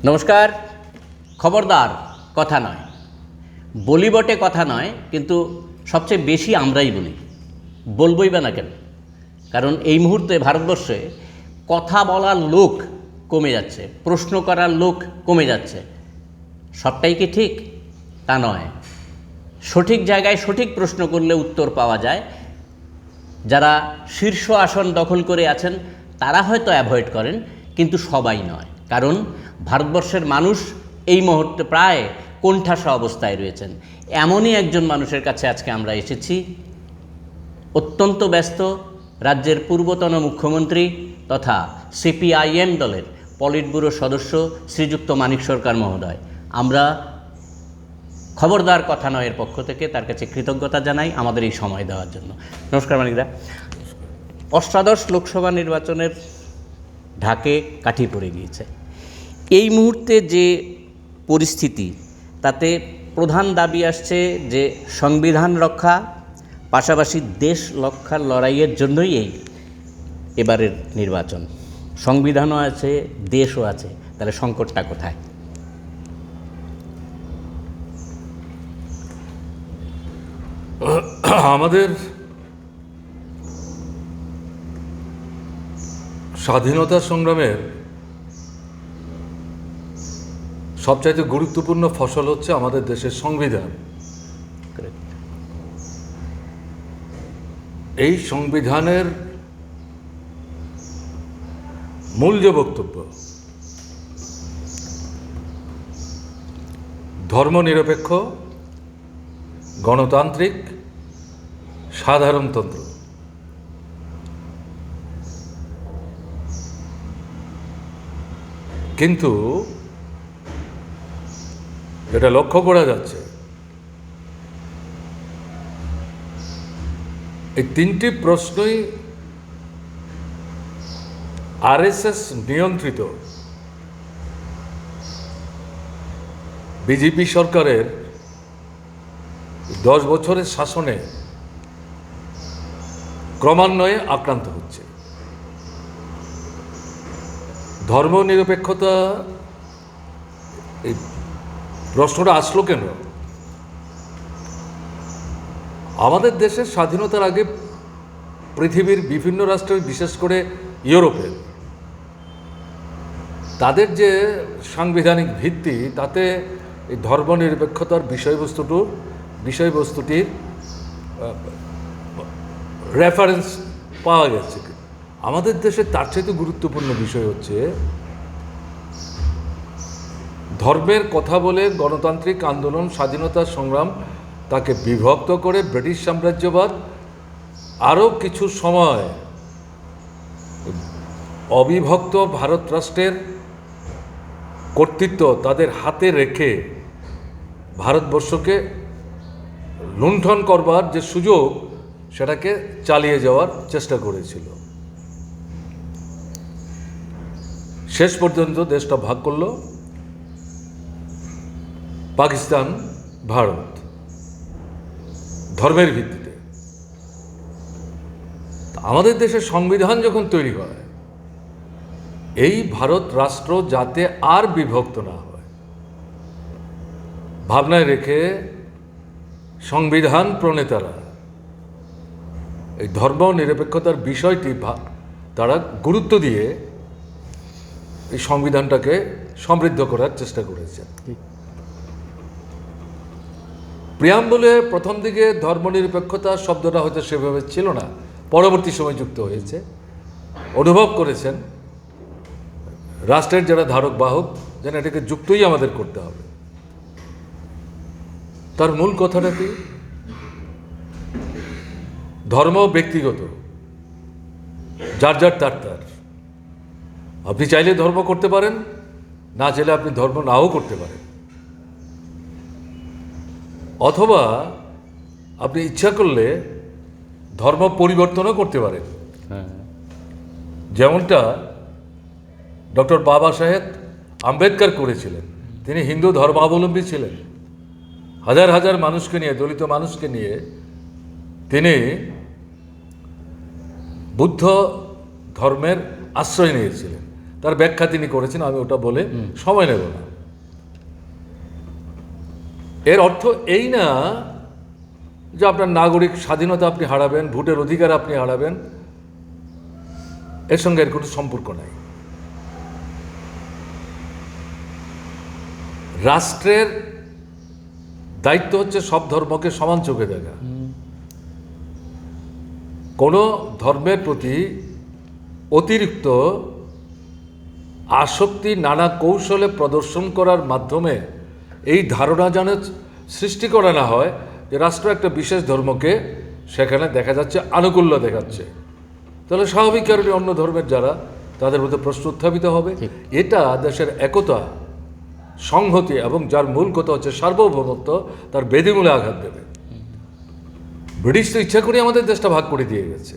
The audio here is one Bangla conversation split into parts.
নমস্কার। খবরদার কথা নয়, বলি বটে কথা নয়, কিন্তু সবচেয়ে বেশি আমরাই বলবই বা না কেন? কারণ এই মুহূর্তে ভারতবর্ষে কথা বলার লোক কমে যাচ্ছে, প্রশ্ন করার লোক কমে যাচ্ছে। সবটাই কি ঠিক? তা নয়। সঠিক জায়গায় সঠিক প্রশ্ন করলে উত্তর পাওয়া যায়। যারা শীর্ষ আসন দখল করে আছেন তারা হয়তো অ্যাভয়েড করেন, কিন্তু সবাই নয়। কারণ ভারতবর্ষের মানুষ এই মুহূর্তে প্রায় কোণঠাসা অবস্থায় রয়েছেন। এমনই একজন মানুষের কাছে আজকে আমরা এসেছি। অত্যন্ত ব্যস্ত রাজ্যের পূর্বতন মুখ্যমন্ত্রী তথা সিপিআইএম দলের পলিট ব্যুরো সদস্য শ্রীযুক্ত মানিক সরকার মহোদয়। আমরা খবরদার কথা নয়ের পক্ষ থেকে তার কাছে কৃতজ্ঞতা জানাই আমাদের এই সময় দেওয়ার জন্য। নমস্কার মানিকদা। অষ্টাদশ লোকসভা নির্বাচনের ঢাকে কাঠি পড়ে গিয়েছে। এই মুহূর্তে যে পরিস্থিতি, তাতে প্রধান দাবি আসছে যে সংবিধান রক্ষা, পাশাপাশি দেশ রক্ষার লড়াইয়ের জন্যই এবারের নির্বাচন। সংবিধানও আছে, দেশও আছে, তাহলে সংকটটা কোথায়? আমাদের স্বাধীনতা সংগ্রামের সবচাইতে গুরুত্বপূর্ণ ফসল হচ্ছে আমাদের দেশের সংবিধান। এই সংবিধানের মূল যে বক্তব্য, ধর্মনিরপেক্ষ, গণতান্ত্রিক, সাধারণতন্ত্র, কিন্তু এটা লক্ষ্য করা যাচ্ছে এই তিনটি প্রশ্নই আরএসএস নিয়ন্ত্রিত বিজেপি সরকারের 10 বছরের শাসনে ক্রমান্বয়ে আক্রান্ত হচ্ছে। ধর্মনিরপেক্ষতা এই প্রশ্নটা আসলো কেন? আমাদের দেশের স্বাধীনতার আগে পৃথিবীর বিভিন্ন রাষ্ট্রের, বিশেষ করে ইউরোপের, তাদের যে সাংবিধানিক ভিত্তি, তাতে এই ধর্মনিরপেক্ষতার বিষয়বস্তুটির রেফারেন্স পাওয়া গেছে। আমাদের দেশে তার চাইতে গুরুত্বপূর্ণ বিষয় হচ্ছে ধর্মের কথা বলে গণতান্ত্রিক আন্দোলন, স্বাধীনতা সংগ্রাম তাকে বিভক্ত করে ব্রিটিশ সাম্রাজ্যবাদ আরও কিছু সময় অবিভক্ত ভারত রাষ্ট্রের কর্তৃত্ব তাদের হাতে রেখে ভারতবর্ষকে লুণ্ঠন করবার যে সুযোগ, সেটাকে চালিয়ে যাওয়ার চেষ্টা করেছিল। শেষ পর্যন্ত দেশটা ভাগ করল পাকিস্তান, ভারত, ধর্মের ভিত্তিতে। আমাদের দেশের সংবিধান যখন তৈরি হয়, এই ভারত রাষ্ট্র যাতে আর বিভক্ত না হয় ভাবনায় রেখে সংবিধান প্রণেতারা এই ধর্ম নিরপেক্ষতার বিষয়টি তারা গুরুত্ব দিয়ে এই সংবিধানটাকে সমৃদ্ধ করার চেষ্টা করেছে। প্রিয়াম্বলে প্রথম দিকে ধর্মনিরপেক্ষতা শব্দটা হয়তো সেভাবে ছিল না, পরবর্তী সময় যুক্ত হয়েছে। অনুভব করেছেন রাষ্ট্রের যারা ধারক বাহক, যেন এটাকে যুক্তই আমাদের করতে হবে। তার মূল কথাটা কি? ধর্ম ব্যক্তিগত, যার যার তার তার। আপনি চাইলে ধর্ম করতে পারেন, না চাইলে আপনি ধর্ম নাও করতে পারেন, অথবা আপনি ইচ্ছা করলে ধর্ম পরিবর্তনও করতে পারেন। যেমনটা ডক্টর বাবা সাহেব আম্বেদকর করেছিলেন। তিনি হিন্দু ধর্মাবলম্বী ছিলেন। হাজার হাজার মানুষকে নিয়ে, দলিত মানুষকে নিয়ে তিনি বুদ্ধ ধর্মের আশ্রয় নিয়েছিলেন। তার ব্যাখ্যা তিনি করেছেন, আমি ওটা বলে সময় নেব না। এর অর্থ এই না যে আপনার নাগরিক স্বাধীনতা আপনি হারাবেন, ভোটের অধিকার আপনি হারাবেন, এর সঙ্গে এর কোনো সম্পর্ক নাই। রাষ্ট্রের দায়িত্ব হচ্ছে সব ধর্মকে সমান চোখে দেখা। কোনো ধর্মের প্রতি অতিরিক্ত আসক্তি নানা কৌশলে প্রদর্শন করার মাধ্যমে এই ধারণা যেন সৃষ্টি করা না হয় যে রাষ্ট্র একটা বিশেষ ধর্মকে সেখানে দেখা যাচ্ছে আনুকূল্য দেখাচ্ছে, তাহলে স্বাভাবিক কারণে অন্য ধর্মের যারা, তাদের মধ্যে প্রশ্ন উত্থাপিত হবে। এটা দেশের একতা, সংহতি এবং যার মূল কথা হচ্ছে সার্বভৌমত্ব, তার বেদিমূলে আঘাত দেবে। ব্রিটিশ তো ইচ্ছা করে আমাদের দেশটা ভাগ করে দিয়ে গেছে,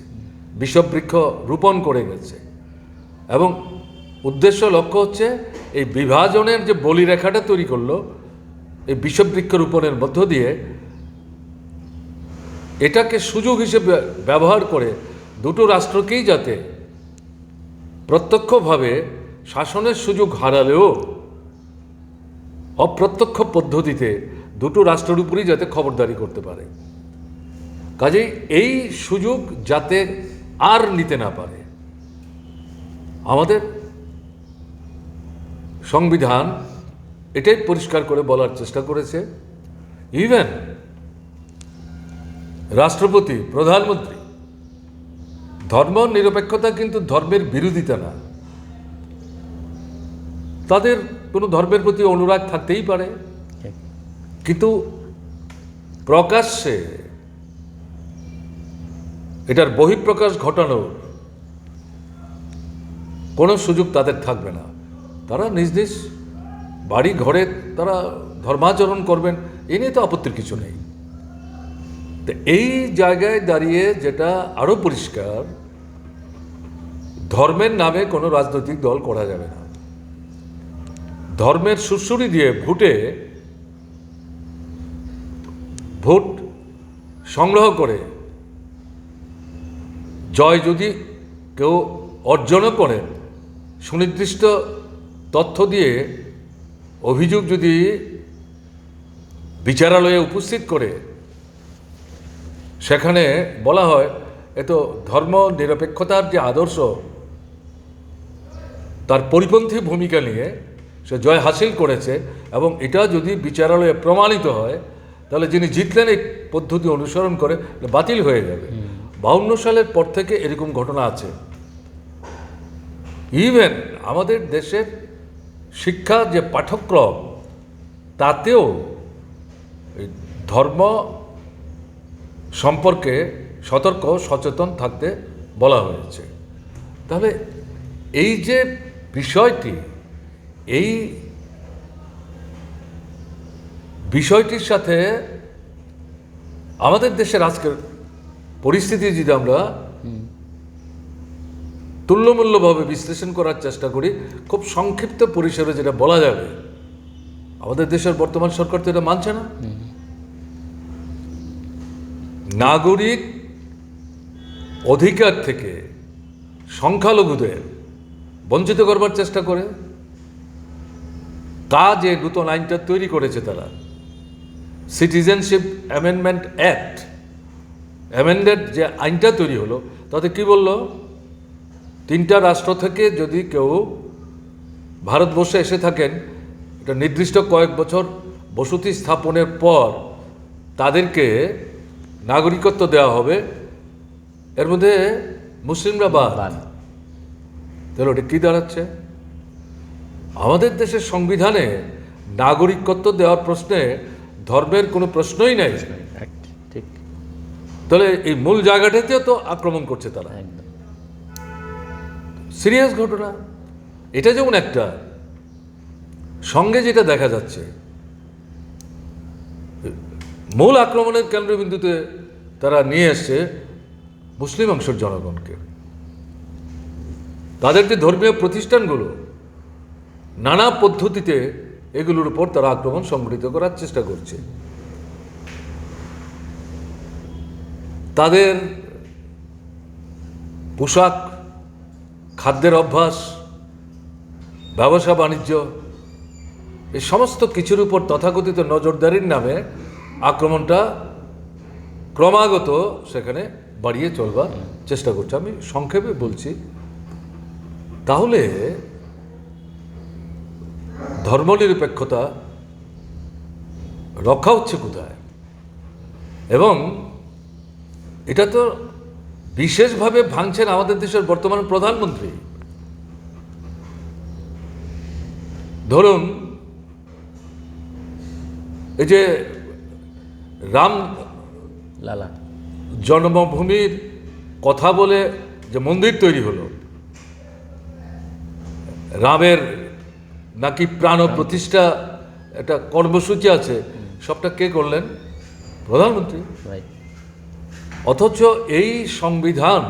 বিষবৃক্ষ রোপণ করে গেছে, এবং উদ্দেশ্য লক্ষ্য হচ্ছে এই বিভাজনের যে বলিরেখাটা তৈরি করলো এই বিষবৃক্ষ রোপণের মধ্য দিয়ে, এটাকে সুযোগ হিসেবে ব্যবহার করে দুটো রাষ্ট্রকেই যাতে প্রত্যক্ষভাবে শাসনের সুযোগ হারালেও অপ্রত্যক্ষ পদ্ধতিতে দুটো রাষ্ট্রের উপরই যাতে খবরদারি করতে পারে। কাজেই এই সুযোগ যাতে আর নিতে না পারে, আমাদের সংবিধান এটাই পরিষ্কার করে বলার চেষ্টা করেছে। ইভেন রাষ্ট্রপতি, প্রধানমন্ত্রী, ধর্ম নিরপেক্ষতা কিন্তু ধর্মের বিরোধিতা না। তাদের কোনো ধর্মের প্রতি অনুরাগ থাকতেই পারে, কিন্তু প্রকাশ্যে এটার বহিঃপ্রকাশ ঘটানোর কোনো সুযোগ তাদের থাকবে না। তারা নিজ নিজ বাড়ি ঘরে তারা ধর্মাচরণ করবেন, এ নিয়ে তো আপত্তির কিছু নেই। তো এই জায়গায় দাঁড়িয়ে যেটা আরো পরিষ্কার, ধর্মের নামে কোনো রাজনৈতিক দল করা যাবে না। ধর্মের সুড়সুড়ি দিয়ে ভোট সংগ্রহ করে জয় যদি কেউ অর্জনও করেন, সুনির্দিষ্ট তথ্য দিয়ে অভিযোগ যদি বিচারালয়ে উপস্থিত করে সেখানে বলা হয় এ তো ধর্ম নিরপেক্ষতার যে আদর্শ তার পরিপন্থী ভূমিকা নিয়ে সে জয় হাসিল করেছে, এবং এটা যদি বিচারালয়ে প্রমাণিত হয় তাহলে যিনি জিতলেন এই পদ্ধতি অনুসরণ করে বাতিল হয়ে যাবে। 52 সালের পর থেকে এরকম ঘটনা আছে। ইভেন আমাদের দেশের শিক্ষা যে পাঠ্যক্রম, তাতেও ধর্ম সম্পর্কে সতর্ক সচেতন থাকতে বলা হয়েছে। তাহলে এই যে বিষয়টি, এই বিষয়টির সাথে আমাদের দেশের আজকের পরিস্থিতি যদি আমরা তুল্যমূল্যভাবে বিশ্লেষণ করার চেষ্টা করি, খুব সংক্ষিপ্ত পরিসরে যেটা বলা যাবে, আমাদের দেশের বর্তমান সরকার তো এটা মানছে না। নাগরিক অধিকার থেকে সংখ্যালঘুদের বঞ্চিত করবার চেষ্টা করে। তা যে নতুন আইনটা তৈরি করেছে তারা, সিটিজেনশিপ অ্যামেন্ডমেন্ট অ্যাক্ট, অ্যামেন্ডেড যে আইনটা তৈরি হলো, তাতে কি বলল, 3টা রাষ্ট্র থেকে যদি কেউ ভারতবর্ষে এসে থাকেন, এটা নির্দিষ্ট কয়েক বছর বসতি স্থাপনের পর তাদেরকে নাগরিকত্ব দেওয়া হবে। এর মধ্যে মুসলিমরা বাদ। তাহলে ওটা কি দাঁড়াচ্ছে? আমাদের দেশের সংবিধানে নাগরিকত্ব দেওয়ার প্রশ্নে ধর্মের কোনো প্রশ্নই নাই। ঠিক। তাহলে এই মূল জায়গাটাতেও তো আক্রমণ করছে তারা। সিরিয়াস ঘটনা এটা। যেমন একটা সঙ্গে যেটা দেখা যাচ্ছে, মূল আক্রমণের কেন্দ্রবিন্দুতে তারা নিয়ে এসছে মুসলিম অংশের জনগণকে। তাদের যে ধর্মীয় প্রতিষ্ঠানগুলো, নানা পদ্ধতিতে এগুলোর উপর তারা আক্রমণ সংগঠিত করার চেষ্টা করছে। তাদের পোশাক, খাদ্যের অভ্যাস, ব্যবসা বাণিজ্য, এই সমস্ত কিছুর উপর তথাকথিত নজরদারির নামে আক্রমণটা ক্রমাগত সেখানে বাড়িয়ে চলবার চেষ্টা করছে। আমি সংক্ষেপে বলছি, তাহলে ধর্মনিরপেক্ষতা রক্ষা হচ্ছে কোথায়? এবং এটা তো বিশেষভাবে ভাঙছেন আমাদের দেশের বর্তমান প্রধানমন্ত্রী। ধরুন, এই যে রাম লালা জন্মভূমির কথা বলে যে মন্দির তৈরি হলো, রামের নাকি প্রাণ প্রতিষ্ঠা একটা কর্মসূচি আছে, সবটা কে করলেন? প্রধানমন্ত্রী। রাইট। অথচ এই সংবিধান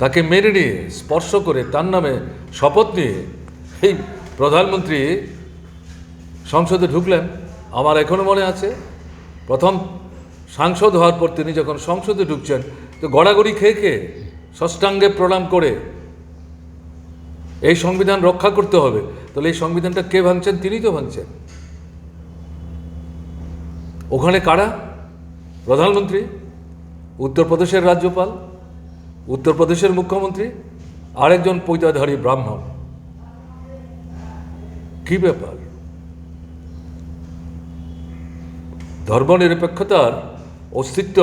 তাকে মেনে নিয়ে স্পর্শ করে তার নামে শপথ নিয়ে এই প্রধানমন্ত্রী সংসদে ঢুকলেন। আমার এখনো মনে আছে, প্রথম সাংসদ হওয়ার পর তিনি যখন সংসদে ঢুকছেন, তো গড়াগড়ি খেয়ে খেয়ে ষষ্ঠাঙ্গে প্রণাম করে এই সংবিধান রক্ষা করতে হবে। তাহলে এই সংবিধানটা কে ভাঙছেন? তিনিই তো ভাঙছেন। ওখানে কারা? প্রধানমন্ত্রী, উত্তরপ্রদেশের রাজ্যপাল, উত্তরপ্রদেশের মুখ্যমন্ত্রী, আরেকজন পৈতাধারী ব্রাহ্মণ। কি ব্যাপার? ধর্মনিরপেক্ষতার অস্তিত্ব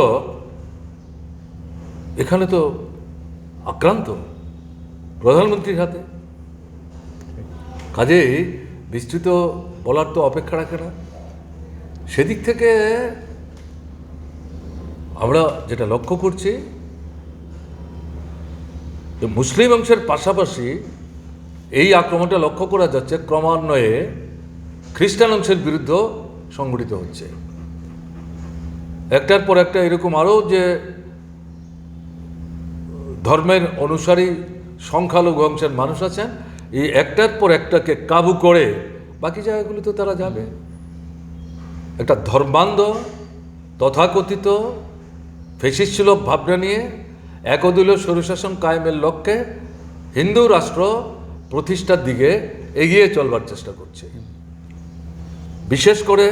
এখানে তো আক্রান্ত প্রধানমন্ত্রীর হাতে। কাজেই বিস্তৃত বলার তো অপেক্ষা রাখে না। সেদিক থেকে আমরা যেটা লক্ষ্য করছি, যে মুসলিম অংশের পাশাপাশি এই আক্রমণটা লক্ষ্য করা যাচ্ছে ক্রমান্বয়ে খ্রিস্টান অংশের বিরুদ্ধে সংগঠিত হচ্ছে। একটার পর একটা এরকম আরও যে ধর্মের অনুসারী সংখ্যালঘু অংশের মানুষ আছেন, এই একটার পর একটাকে কাবু করে বাকি জায়গাগুলিতে তারা যাবে। একটা ধর্মান্ধ তথাকথিত ফ্যাসিস্টসুলভ ভাবনা নিয়ে একদলীয় স্বৈরশাসন কায়েমের লক্ষ্যে হিন্দু রাষ্ট্র প্রতিষ্ঠার দিকে এগিয়ে চলবার চেষ্টা করছে। বিশেষ করে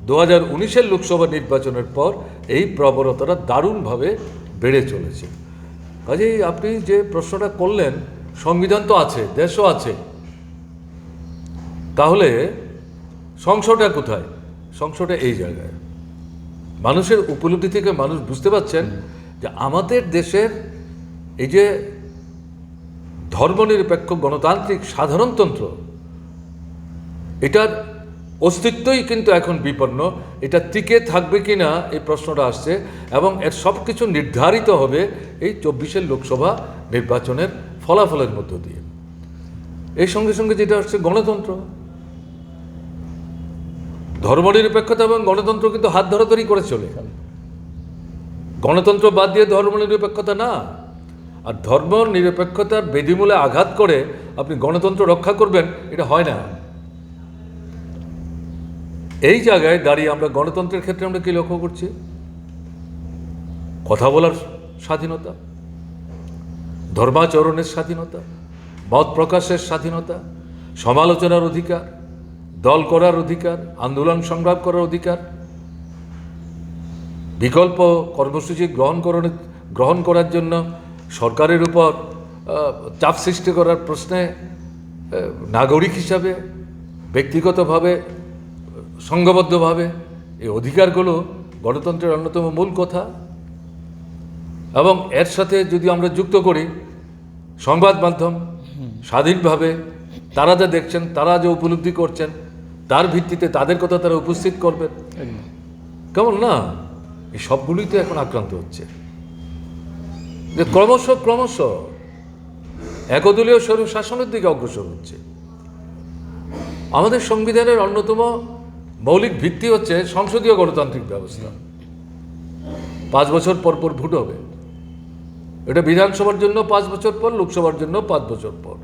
2019-এর লোকসভা নির্বাচনের পর এই প্রবণতাটা দারুণভাবে বেড়ে চলেছে। কাজেই আপনি যে প্রশ্নটা করলেন, সংবিধান তো আছে, দেশও আছে, তাহলে সংশয়টা কোথায়? সংশয়টা এই জায়গায়। মানুষের উপলব্ধি থেকে মানুষ বুঝতে পারছেন যে আমাদের দেশের এই যে ধর্মনিরপেক্ষ গণতান্ত্রিক সাধারণতন্ত্র, এটার অস্তিত্বই কিন্তু এখন বিপন্ন। এটা টিকে থাকবে কি না এই প্রশ্নটা আসছে, এবং এর সব কিছু নির্ধারিত হবে এই 24-এর লোকসভা নির্বাচনের ফলাফলের মধ্য দিয়ে। এই সঙ্গে সঙ্গে যেটা আসছে গণতন্ত্র, ধর্মনিরপেক্ষতা এবং গণতন্ত্র কিন্তু হাত ধরাধরি করে চলে। গণতন্ত্র বাদ দিয়ে ধর্মনিরপেক্ষতা না, আর ধর্ম নিরপেক্ষতার বেদিমূলে আঘাত করে আপনি গণতন্ত্র রক্ষা করবেন, এটা হয় না। এই জায়গায় দাঁড়িয়ে আমরা গণতন্ত্রের ক্ষেত্রে আমরা কি লক্ষ্য করছি? কথা বলার স্বাধীনতা, ধর্মাচরণের স্বাধীনতা, মত প্রকাশের স্বাধীনতা, সমালোচনার অধিকার, দল করার অধিকার, আন্দোলন সংগ্রাম করার অধিকার, বিকল্প কর্মসূচি গ্রহণ করার জন্য সরকারের উপর চাপ সৃষ্টি করার প্রশ্নে নাগরিক হিসাবে ব্যক্তিগতভাবে সংঘবদ্ধভাবে এই অধিকারগুলো গণতন্ত্রের অন্যতম মূল কথা। এবং এর সাথে যদি আমরা যুক্ত করি সংবাদ মাধ্যম, স্বাধীনভাবে তারা যা দেখছেন, তারা যা উপলব্ধি করছেন, তার ভিত্তিতে তাদের কথা তারা উপস্থিত করবেন। কেমন না? এই সবগুলোই তো এখন আক্রান্ত হচ্ছে, যে ক্রমশ একদলীয় স্বৈরশাসনের দিকে অগ্রসর হচ্ছে। আমাদের সংবিধানের অন্যতম মৌলিক ভিত্তি হচ্ছে সংসদীয় গণতান্ত্রিক ব্যবস্থা। 5 বছর পর পর ভোট হবে। এটা বিধানসভার জন্য 5 বছর পর, লোকসভার জন্য 5 বছর পর।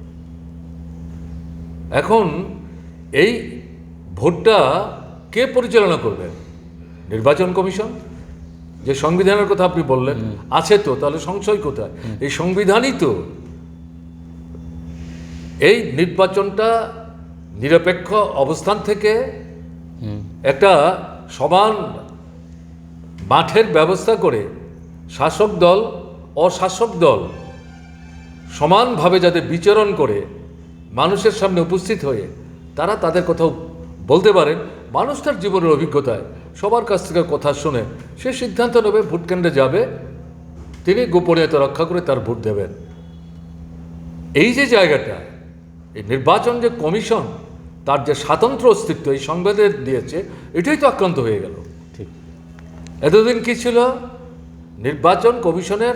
এখন এই ভোটটা কে পরিচালনা করবেন? নির্বাচন কমিশন। যে সংবিধানের কথা আপনি বললেন আছে তো, তাহলে সংশয় কোথায়? এই সংবিধানই তো এই নির্বাচনটা নিরপেক্ষ অবস্থান থেকে একটা সমান মাঠের ব্যবস্থা করে শাসক দল অশাসক দল সমানভাবে যাতে বিচরণ করে মানুষের সামনে উপস্থিত হয়ে তারা তাদের কোথাও বলতে পারেন, মানুষ তার জীবনের অভিজ্ঞতায় সবার কাছ থেকে কথা শুনে সে সিদ্ধান্ত নেবে, ভোট কেন্দ্রে যাবে, তিনি গোপনীয়তা রক্ষা করে তার ভোট দেবেন। এই যে জায়গাটা, এই নির্বাচন যে কমিশন তার যে স্বাতন্ত্র্য অস্তিত্ব এই সংবাদের দিয়েছে, এটাই তো আক্রান্ত হয়ে গেল। ঠিক। এতদিন কি ছিল, নির্বাচন কমিশনের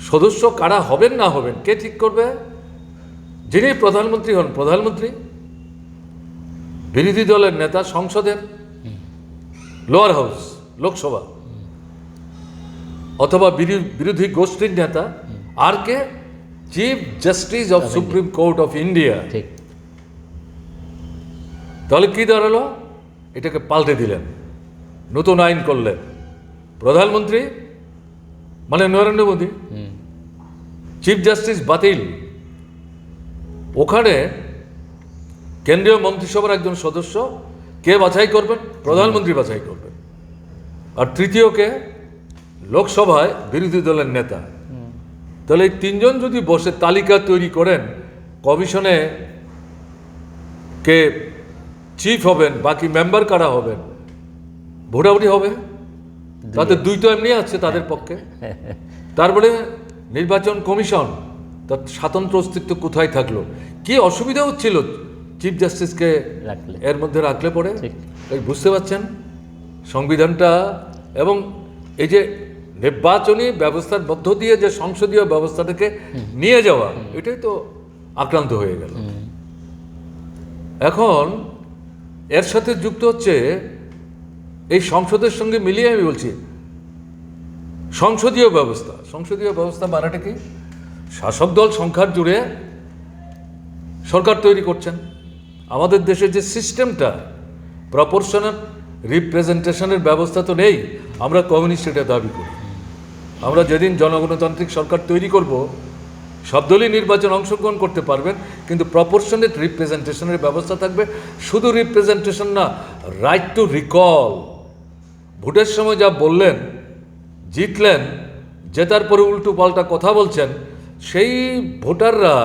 সদস্য কারা হবেন না হবেন কে ঠিক করবে? যিনি প্রধানমন্ত্রী হন প্রধানমন্ত্রী, বিরোধী দলের নেতা সংসদের লোয়ার হাউস লোকসভা, অথবা বিরোধী গোষ্ঠীর নেতা, আর কে? Chief justice of supreme court of India. ঠিক। তাহলে কি দাঁড়ালো? এটাকে পাল্টে দিলেন, নতুন আইন করলেন। প্রধানমন্ত্রী মানে নরেন্দ্র মোদী, চিফ জাস্টিস বাতিল, ওখানে কেন্দ্রীয় মন্ত্রিসভার একজন সদস্য কে বাছাই করবেন? প্রধানমন্ত্রী বাছাই করবেন। আর তৃতীয়কে লোকসভায় বিরোধী দলের নেতা। তাহলে এই তিনজন যদি বসে তালিকা তৈরি করেন কমিশনে কে চিফ হবেন, বাকি মেম্বার কারা হবেন, ভোটাভুটি হবে। তাতে দুই তো এমনি আছে তাদের পক্ষে। তারপরে নির্বাচন কমিশন তার স্বাতন্ত্র অস্তিত্ব কোথায় থাকলো? কি অসুবিধা হচ্ছিল চিফ জাস্টিসকে এর মধ্যে রাখলে পরে? এই বুঝতে পারছেন সংবিধানটা এবং এই যে নির্বাচনী ব্যবস্থার মধ্য দিয়ে যে সংসদীয় ব্যবস্থাটাকে নিয়ে যাওয়া, এটাই তো আক্রান্ত হয়ে গেল। এখন এর সাথে যুক্ত হচ্ছে এই সংসদের সঙ্গে মিলিয়ে আমি বলছি সংসদীয় ব্যবস্থা। সংসদীয় ব্যবস্থা মানেটা কি? শাসক দল সংখ্যার জুড়ে সরকার তৈরি করছেন। আমাদের দেশের যে সিস্টেমটা প্রপোর্শনাল রিপ্রেজেন্টেশনের ব্যবস্থা তো নেই। আমরা কমিউনিস্ট এটা দাবি করি। আমরা যেদিন জনগণতান্ত্রিক সরকার তৈরি করব, সব দলই নির্বাচন অংশগ্রহণ করতে পারবেন, কিন্তু প্রপোর্শনেট রিপ্রেজেন্টেশনের ব্যবস্থা থাকবে। শুধু রিপ্রেজেন্টেশন না, রাইট টু রিকল। ভোটের সময় যা বললেন, জিতলেন, জেতার পরে উল্টো পাল্টা কথা বলছেন, সেই ভোটাররা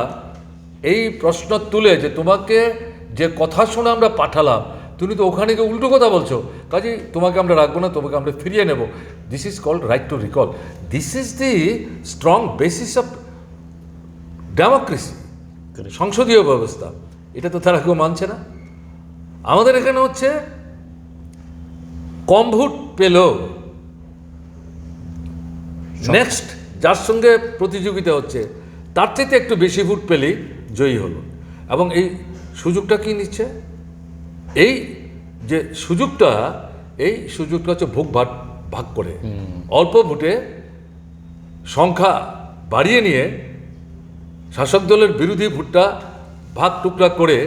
এই প্রশ্ন তুলে যে তোমাকে যে কথা শুনে আমরা পাঠালাম, তুমি তো ওখানে গিয়ে উল্টো কথা বলছো, কাজেই তোমাকে আমরা রাখবো না, তোমাকে আমরা ফিরিয়ে নেব। This is called right to recall. This is the strong basis of democracy, সংসদীয় ব্যবস্থা। এটা তো তারা কেউ মানছে না। আমাদের এখানে হচ্ছে কম ভোট পেল, নেক্সট যার সঙ্গে প্রতিযোগিতা হচ্ছে তার চাইতে একটু বেশি ভোট পেলেই জয়ী হলো। এবং এই সুযোগটা কি নিচ্ছে? এই যে সুযোগটা, এই সুযোগটা হচ্ছে ভাগ করে অল্প ভোটে সংখ্যা বাড়িয়ে নিয়ে শাসক দলের বিরোধী ভোটটা ভাগ টুকরা করে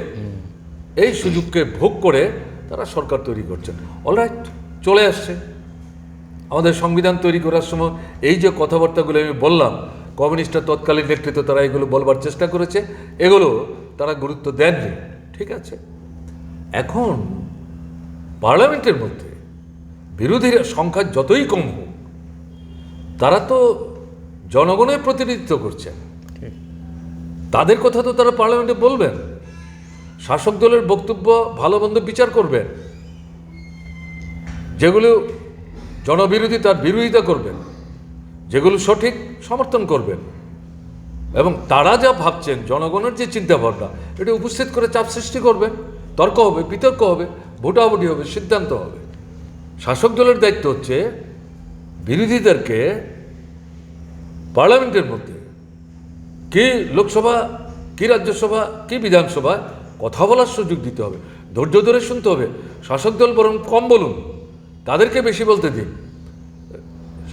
এই সুযোগকে ভোগ করে তারা সরকার তৈরি করছেন। অলরাইট, চলে আসছে। আমাদের সংবিধান তৈরি করার সময় এই যে কথাবার্তাগুলো আমি বললাম, কমিউনিস্টরা তৎকালীন নেতৃত্ব তারা এগুলো বলবার চেষ্টা করেছে, এগুলো তারা গুরুত্ব দেননি। ঠিক আছে, এখন পার্লামেন্টের মধ্যে বিরোধীর সংখ্যা যতই কম হোক, তারা তো জনগণের প্রতিনিধিত্ব করছেন, তাদের কথা তো তারা পার্লামেন্টে বলবেন, শাসক দলের বক্তব্য ভালো মন্দ বিচার করবেন, যেগুলো জনবিরোধী তার বিরোধিতা করবেন, যেগুলো সঠিক সমর্থন করবেন, এবং তারা যা ভাবছেন জনগণের যে চিন্তাভাবনা এটা উপস্থিত করে চাপ সৃষ্টি করবেন। তর্ক হবে, বিতর্ক হবে, ভোটাভুটি হবে, সিদ্ধান্ত হবে। শাসক দলের দায়িত্ব হচ্ছে বিরোধীদেরকে পার্লামেন্টের মধ্যে, কি লোকসভা, কি রাজ্যসভা, কি বিধানসভা কথা বলার সুযোগ দিতে হবে, ধৈর্য ধরে শুনতে হবে। শাসক দল বরং কম বলুন, তাদেরকে বেশি বলতে দিন।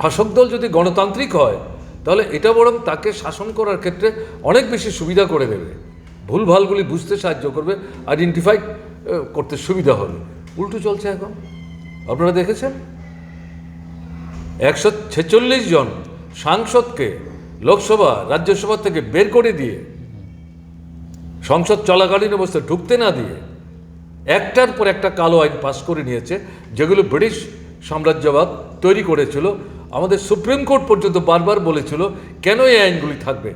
শাসক দল যদি গণতান্ত্রিক হয় তাহলে এটা বরং তাকে শাসন করার ক্ষেত্রে অনেক বেশি সুবিধা করে দেবে, ভুলভালগুলি বুঝতে সাহায্য করবে, আইডেন্টিফাই করতে সুবিধা হবে। উল্টো চলছে এখন, আপনারা দেখেছেন 146 জন সাংসদকে লোকসভা রাজ্যসভা থেকে বের করে দিয়ে সংসদ চলাকালীন অবস্থায় ঢুকতে না দিয়ে একটার পর একটা কালো আইন পাস করে নিয়েছে, যেগুলো ব্রিটিশ সাম্রাজ্যবাদ তৈরি করেছিল। আমাদের সুপ্রিম কোর্ট পর্যন্ত বারবার বলেছিল কেন এই আইনগুলি থাকবে,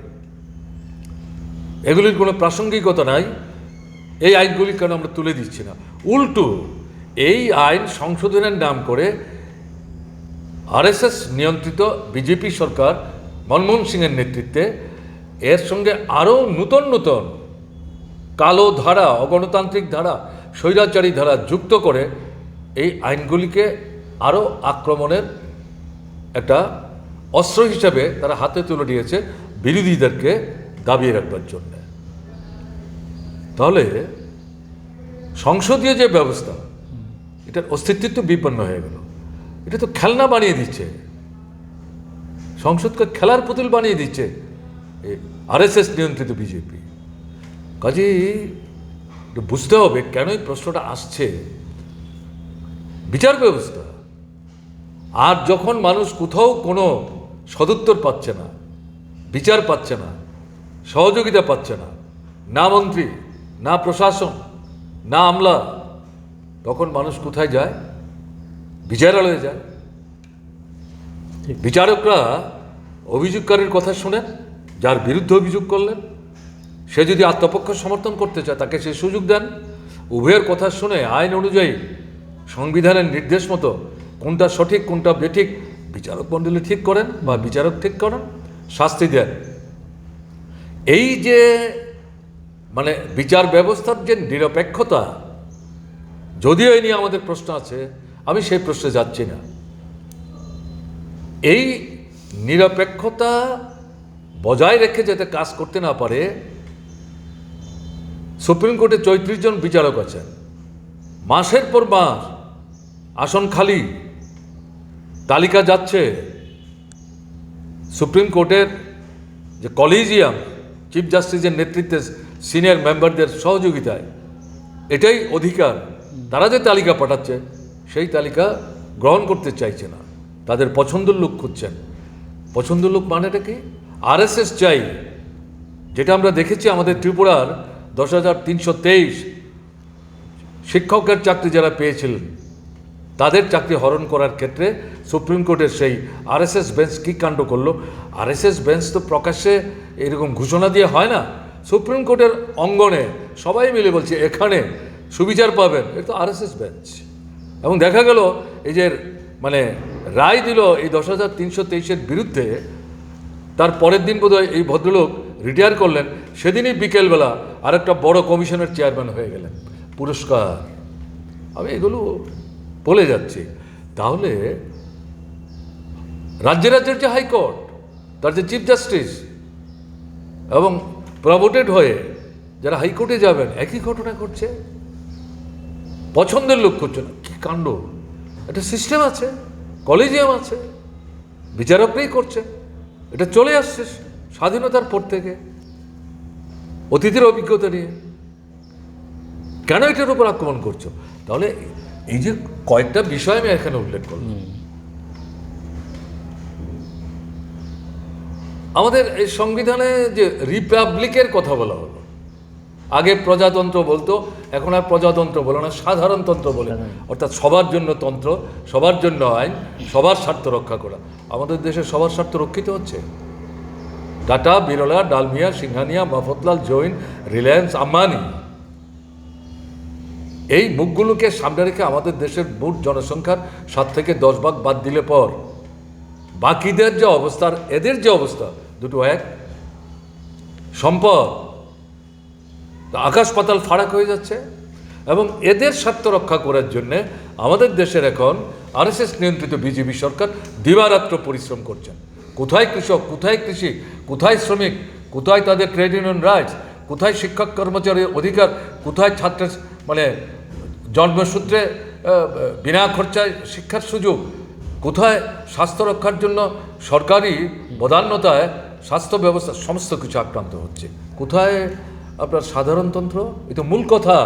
এগুলির কোনো প্রাসঙ্গিকতা নাই, এই আইনগুলি কেন আমরা তুলে দিচ্ছি না। উল্টো এই আইন সংশোধনের নাম করে আরএসএস নিয়ন্ত্রিত বিজেপি সরকার মনমোহন সিংয়ের নেতৃত্বে এর সঙ্গে আরও নূতন নূতন কালো ধারা, অগণতান্ত্রিক ধারা, স্বৈরাচারী ধারা যুক্ত করে এই আইনগুলিকে আরও আক্রমণের একটা অস্ত্র হিসাবে তারা হাতে তুলে নিয়েছে বিরোধীদেরকে দাবিয়ে রাখবার জন্য। তাহলে সংসদীয় যে ব্যবস্থা, এটার অস্তিত্ব তো বিপন্ন হয়ে গেল। এটা তো খেলনা বানিয়ে দিচ্ছে, সংসদকে খেলার পুতুল বানিয়ে দিচ্ছে আরএসএস নিয়ন্ত্রিত বিজেপি। কাজেই বুঝতে হবে কেন এই প্রশ্নটা আসছে। বিচার ব্যবস্থা, আর যখন মানুষ কোথাও কোনো সদুত্তর পাচ্ছে না, বিচার পাচ্ছে না, সহযোগিতা পাচ্ছে না, না মন্ত্রী, না প্রশাসন, না আমলা, তখন মানুষ কোথায় যায়? বিচারালয়ে যায়। বিচারকরা অভিযোগকারীর কথা শোনেন, যার বিরুদ্ধে অভিযোগ করলেন, সে যদি আত্মপক্ষ সমর্থন করতে চায় তাকে সে সুযোগ দেন। উভয়ের কথা শুনে আইন অনুযায়ী সংবিধানের নির্দেশ মতো কোনটা সঠিক কোনটা বেঠিক বিচারক মণ্ডলী ঠিক করেন বা বিচারক ঠিক করেন, শাস্তি দেন। এই যে মানে বিচার ব্যবস্থার যে নিরপেক্ষতা, যদিও এই নিয়ে আমাদের প্রশ্ন আছে, আমি সেই প্রশ্নে যাচ্ছি না। এই নিরপেক্ষতা বজায় রেখে যাতে কাজ করতে না পারে, সুপ্রিম কোর্টে 34 জন বিচারক আছেন, মাসের পর মাস আসন খালি, তালিকা যাচ্ছে। সুপ্রিম কোর্টের যে কলিজিয়াম, চিফ জাস্টিসের নেতৃত্বে সিনিয়র মেম্বারদের সহযোগিতায়, এটাই অধিকার। তারা যে তালিকা পাঠাচ্ছে সেই তালিকা গ্রহণ করতে চাইছে না, তাদের পছন্দের লোক খুঁজছেন। পছন্দের লোক মানেটা কি? আরএসএস চাই, যেটা আমরা দেখেছি আমাদের ত্রিপুরার 10,323 শিক্ষকের চাকরি যারা পেয়েছিলেন তাদের চাকরি হরণ করার ক্ষেত্রে সুপ্রিম কোর্টের সেই আরএসএস বেঞ্চ কী কাণ্ড করলো। আরএসএস বেঞ্চ তো প্রকাশ্যে এরকম ঘোষণা দিয়ে হয় না, সুপ্রিম কোর্টের অঙ্গনে সবাই মিলে বলছে এখানে সুবিচার পাবেন, এটা তো আরএসএস বেঞ্চ। এবং দেখা গেল এই যে মানে রায় দিল এই 10,323-এর বিরুদ্ধে, তার পরের দিন বোধহয় এই ভদ্রলোক রিটায়ার করলেন, সেদিনই বিকেলবেলা আরেকটা বড় কমিশনের চেয়ারম্যান হয়ে গেলেন, পুরস্কার। আমি এগুলো বলে যাচ্ছি। তাহলে রাজ্যের যে হাইকোর্ট, তার যে চিফ জাস্টিস এবং প্রমোটেড হয়ে যারা হাইকোর্টে যাবেন, একই ঘটনা ঘটছে। পছন্দের লোক করছে না, কি কাণ্ড! একটা সিস্টেম আছে, কলেজিয়াম আছে, বিচারকরাই করছে। এটা চলে আসছে স্বাধীনতার পর থেকে, অতীতের অভিজ্ঞতা নিয়ে। কেন এটার উপর আক্রমণ করছো? তাহলে এই যে কয়েকটা বিষয় আমি এখানে উল্লেখ করলাম, আমাদের এই সংবিধানে যে রিপাবলিকের কথা বলা হলো, আগে প্রজাতন্ত্র বলতো, এখন আর প্রজাতন্ত্র বলে না, সাধারণতন্ত্র বলে। অর্থাৎ সবার জন্য তন্ত্র, সবার জন্য আইন, সবার স্বার্থ রক্ষা করা। আমাদের দেশে সবার স্বার্থ রক্ষিত হচ্ছে? টাটা, বিরলা, ডালমিয়া, সিংহানিয়া, মফতলাল, জৈন, রিলায়েন্স, আম্বানি, এই মুখগুলোকে সামনে রেখে আমাদের দেশের মোট জনসংখ্যার 7 থেকে 10 ভাগ বাদ দিলে পর বাকিদের যে অবস্থা, এদের যে অবস্থা, দুটো এক। সম্পদ আকাশ পাতাল ফারাক হয়ে যাচ্ছে। এবং এদের স্বার্থ রক্ষা করার জন্যে আমাদের দেশের এখন আরএসএস নিয়ন্ত্রিত বিজেপি সরকার দিবারাত্র পরিশ্রম করছেন। কোথায় কৃষক, কোথায় কৃষি, কোথায় শ্রমিক, কোথায় তাদের ট্রেড ইউনিয়ন রাইটস, কোথায় শিক্ষক কর্মচারীর অধিকার, কোথায় ছাত্রের মানে জন্মসূত্রে বিনা খরচায় শিক্ষার সুযোগ, কোথায় স্বাস্থ্য রক্ষার জন্য সরকারি বদান্যতায় স্বাস্থ্য ব্যবস্থা, সমস্ত কিছু আক্রান্ত হচ্ছে। কোথায় আপনার সাধারণতন্ত্র? এ তো মূল কথা,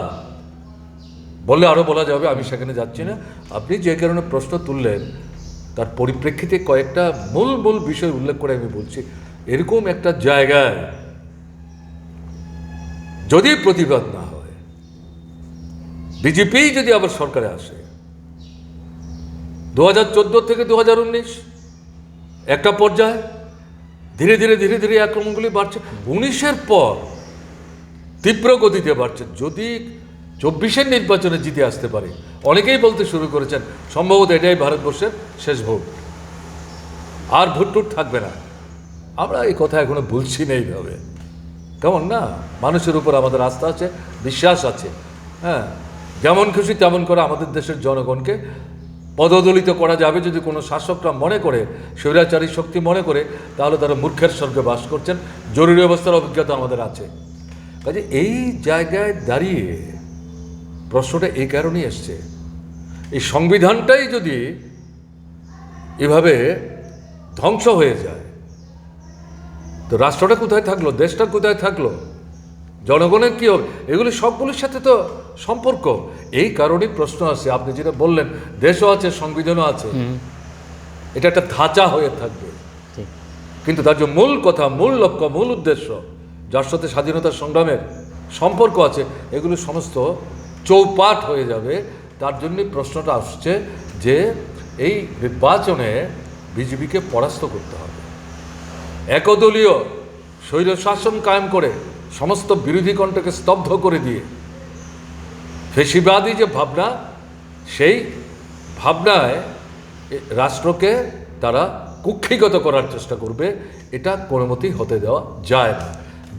বললে আরও বলা যাবে, আমি সেখানে যাচ্ছি না। আপনি যে কারণে প্রশ্ন তুললেন তার পরিপ্রেক্ষিতে কয়েকটা মূল বিষয় উল্লেখ করে আমি বলছি। এরকম একটা জায়গায় যদি প্রতিবাদ না হয়, বিজেপি যদি আবার সরকারে আসে 2014 থেকে 2019 একটা পর্যায়ে ধীরে ধীরে ধীরে ধীরে আক্রমণগুলি বাড়ছে, 19-এর পর তীব্র গতিতে বাড়ছে। যদি 24-এর নির্বাচনে জিতে আসতে পারে, অনেকেই বলতে শুরু করেছেন সম্ভবত এটাই ভারতবর্ষের শেষ ভোট, আর ভোট টুট থাকবে না। আমরা এই কথা এখনো বলছি না এইভাবে, কেমন না? মানুষের উপর আমাদের আস্থা আছে, বিশ্বাস আছে। হ্যাঁ, যেমন খুশি তেমন করে আমাদের দেশের জনগণকে পদদলিত করা যাবে যদি কোনো শাসকরা মনে করে, স্বৈরাচারী শক্তি মনে করে, তাহলে তারা মূর্খের স্বর্গে বাস করছেন। জরুরি অবস্থার অভিজ্ঞতা আমাদের আছে। কাজে এই জায়গায় দাঁড়িয়ে প্রশ্নটা এই কারণেই এসছে, এই সংবিধানটাই যদি এভাবে ধ্বংস হয়ে যায়, তো রাষ্ট্রটা কোথায় থাকলো, দেশটা কোথায় থাকলো, জনগণের কী হবে? এগুলি সবগুলির সাথে তো সম্পর্ক। এই কারণেই প্রশ্ন আসে, আপনি যেটা বললেন দেশও আছে, সংবিধানও আছে, এটা একটা ধাঁচা হয়ে থাকবে। কিন্তু তার যে মূল কথা, মূল লক্ষ্য, মূল উদ্দেশ্য, যার সাথে স্বাধীনতা সংগ্রামের সম্পর্ক আছে, এগুলো সমস্ত চৌপাট হয়ে যাবে। তার জন্যই প্রশ্নটা আসছে যে এই নির্বাচনে বিজেপিকে পরাস্ত করতে হবে, একদলীয় স্বৈরশাসন কায়েম করে সমস্ত বিরোধী কণ্ঠকে স্তব্ধ করে দিয়ে ফেসিবাদী যে ভাবনা, সেই ভাবনায় রাষ্ট্রকে তারা কুক্ষিগত করার চেষ্টা করবে। এটা কোনো মতেই হতে দেওয়া যায় না,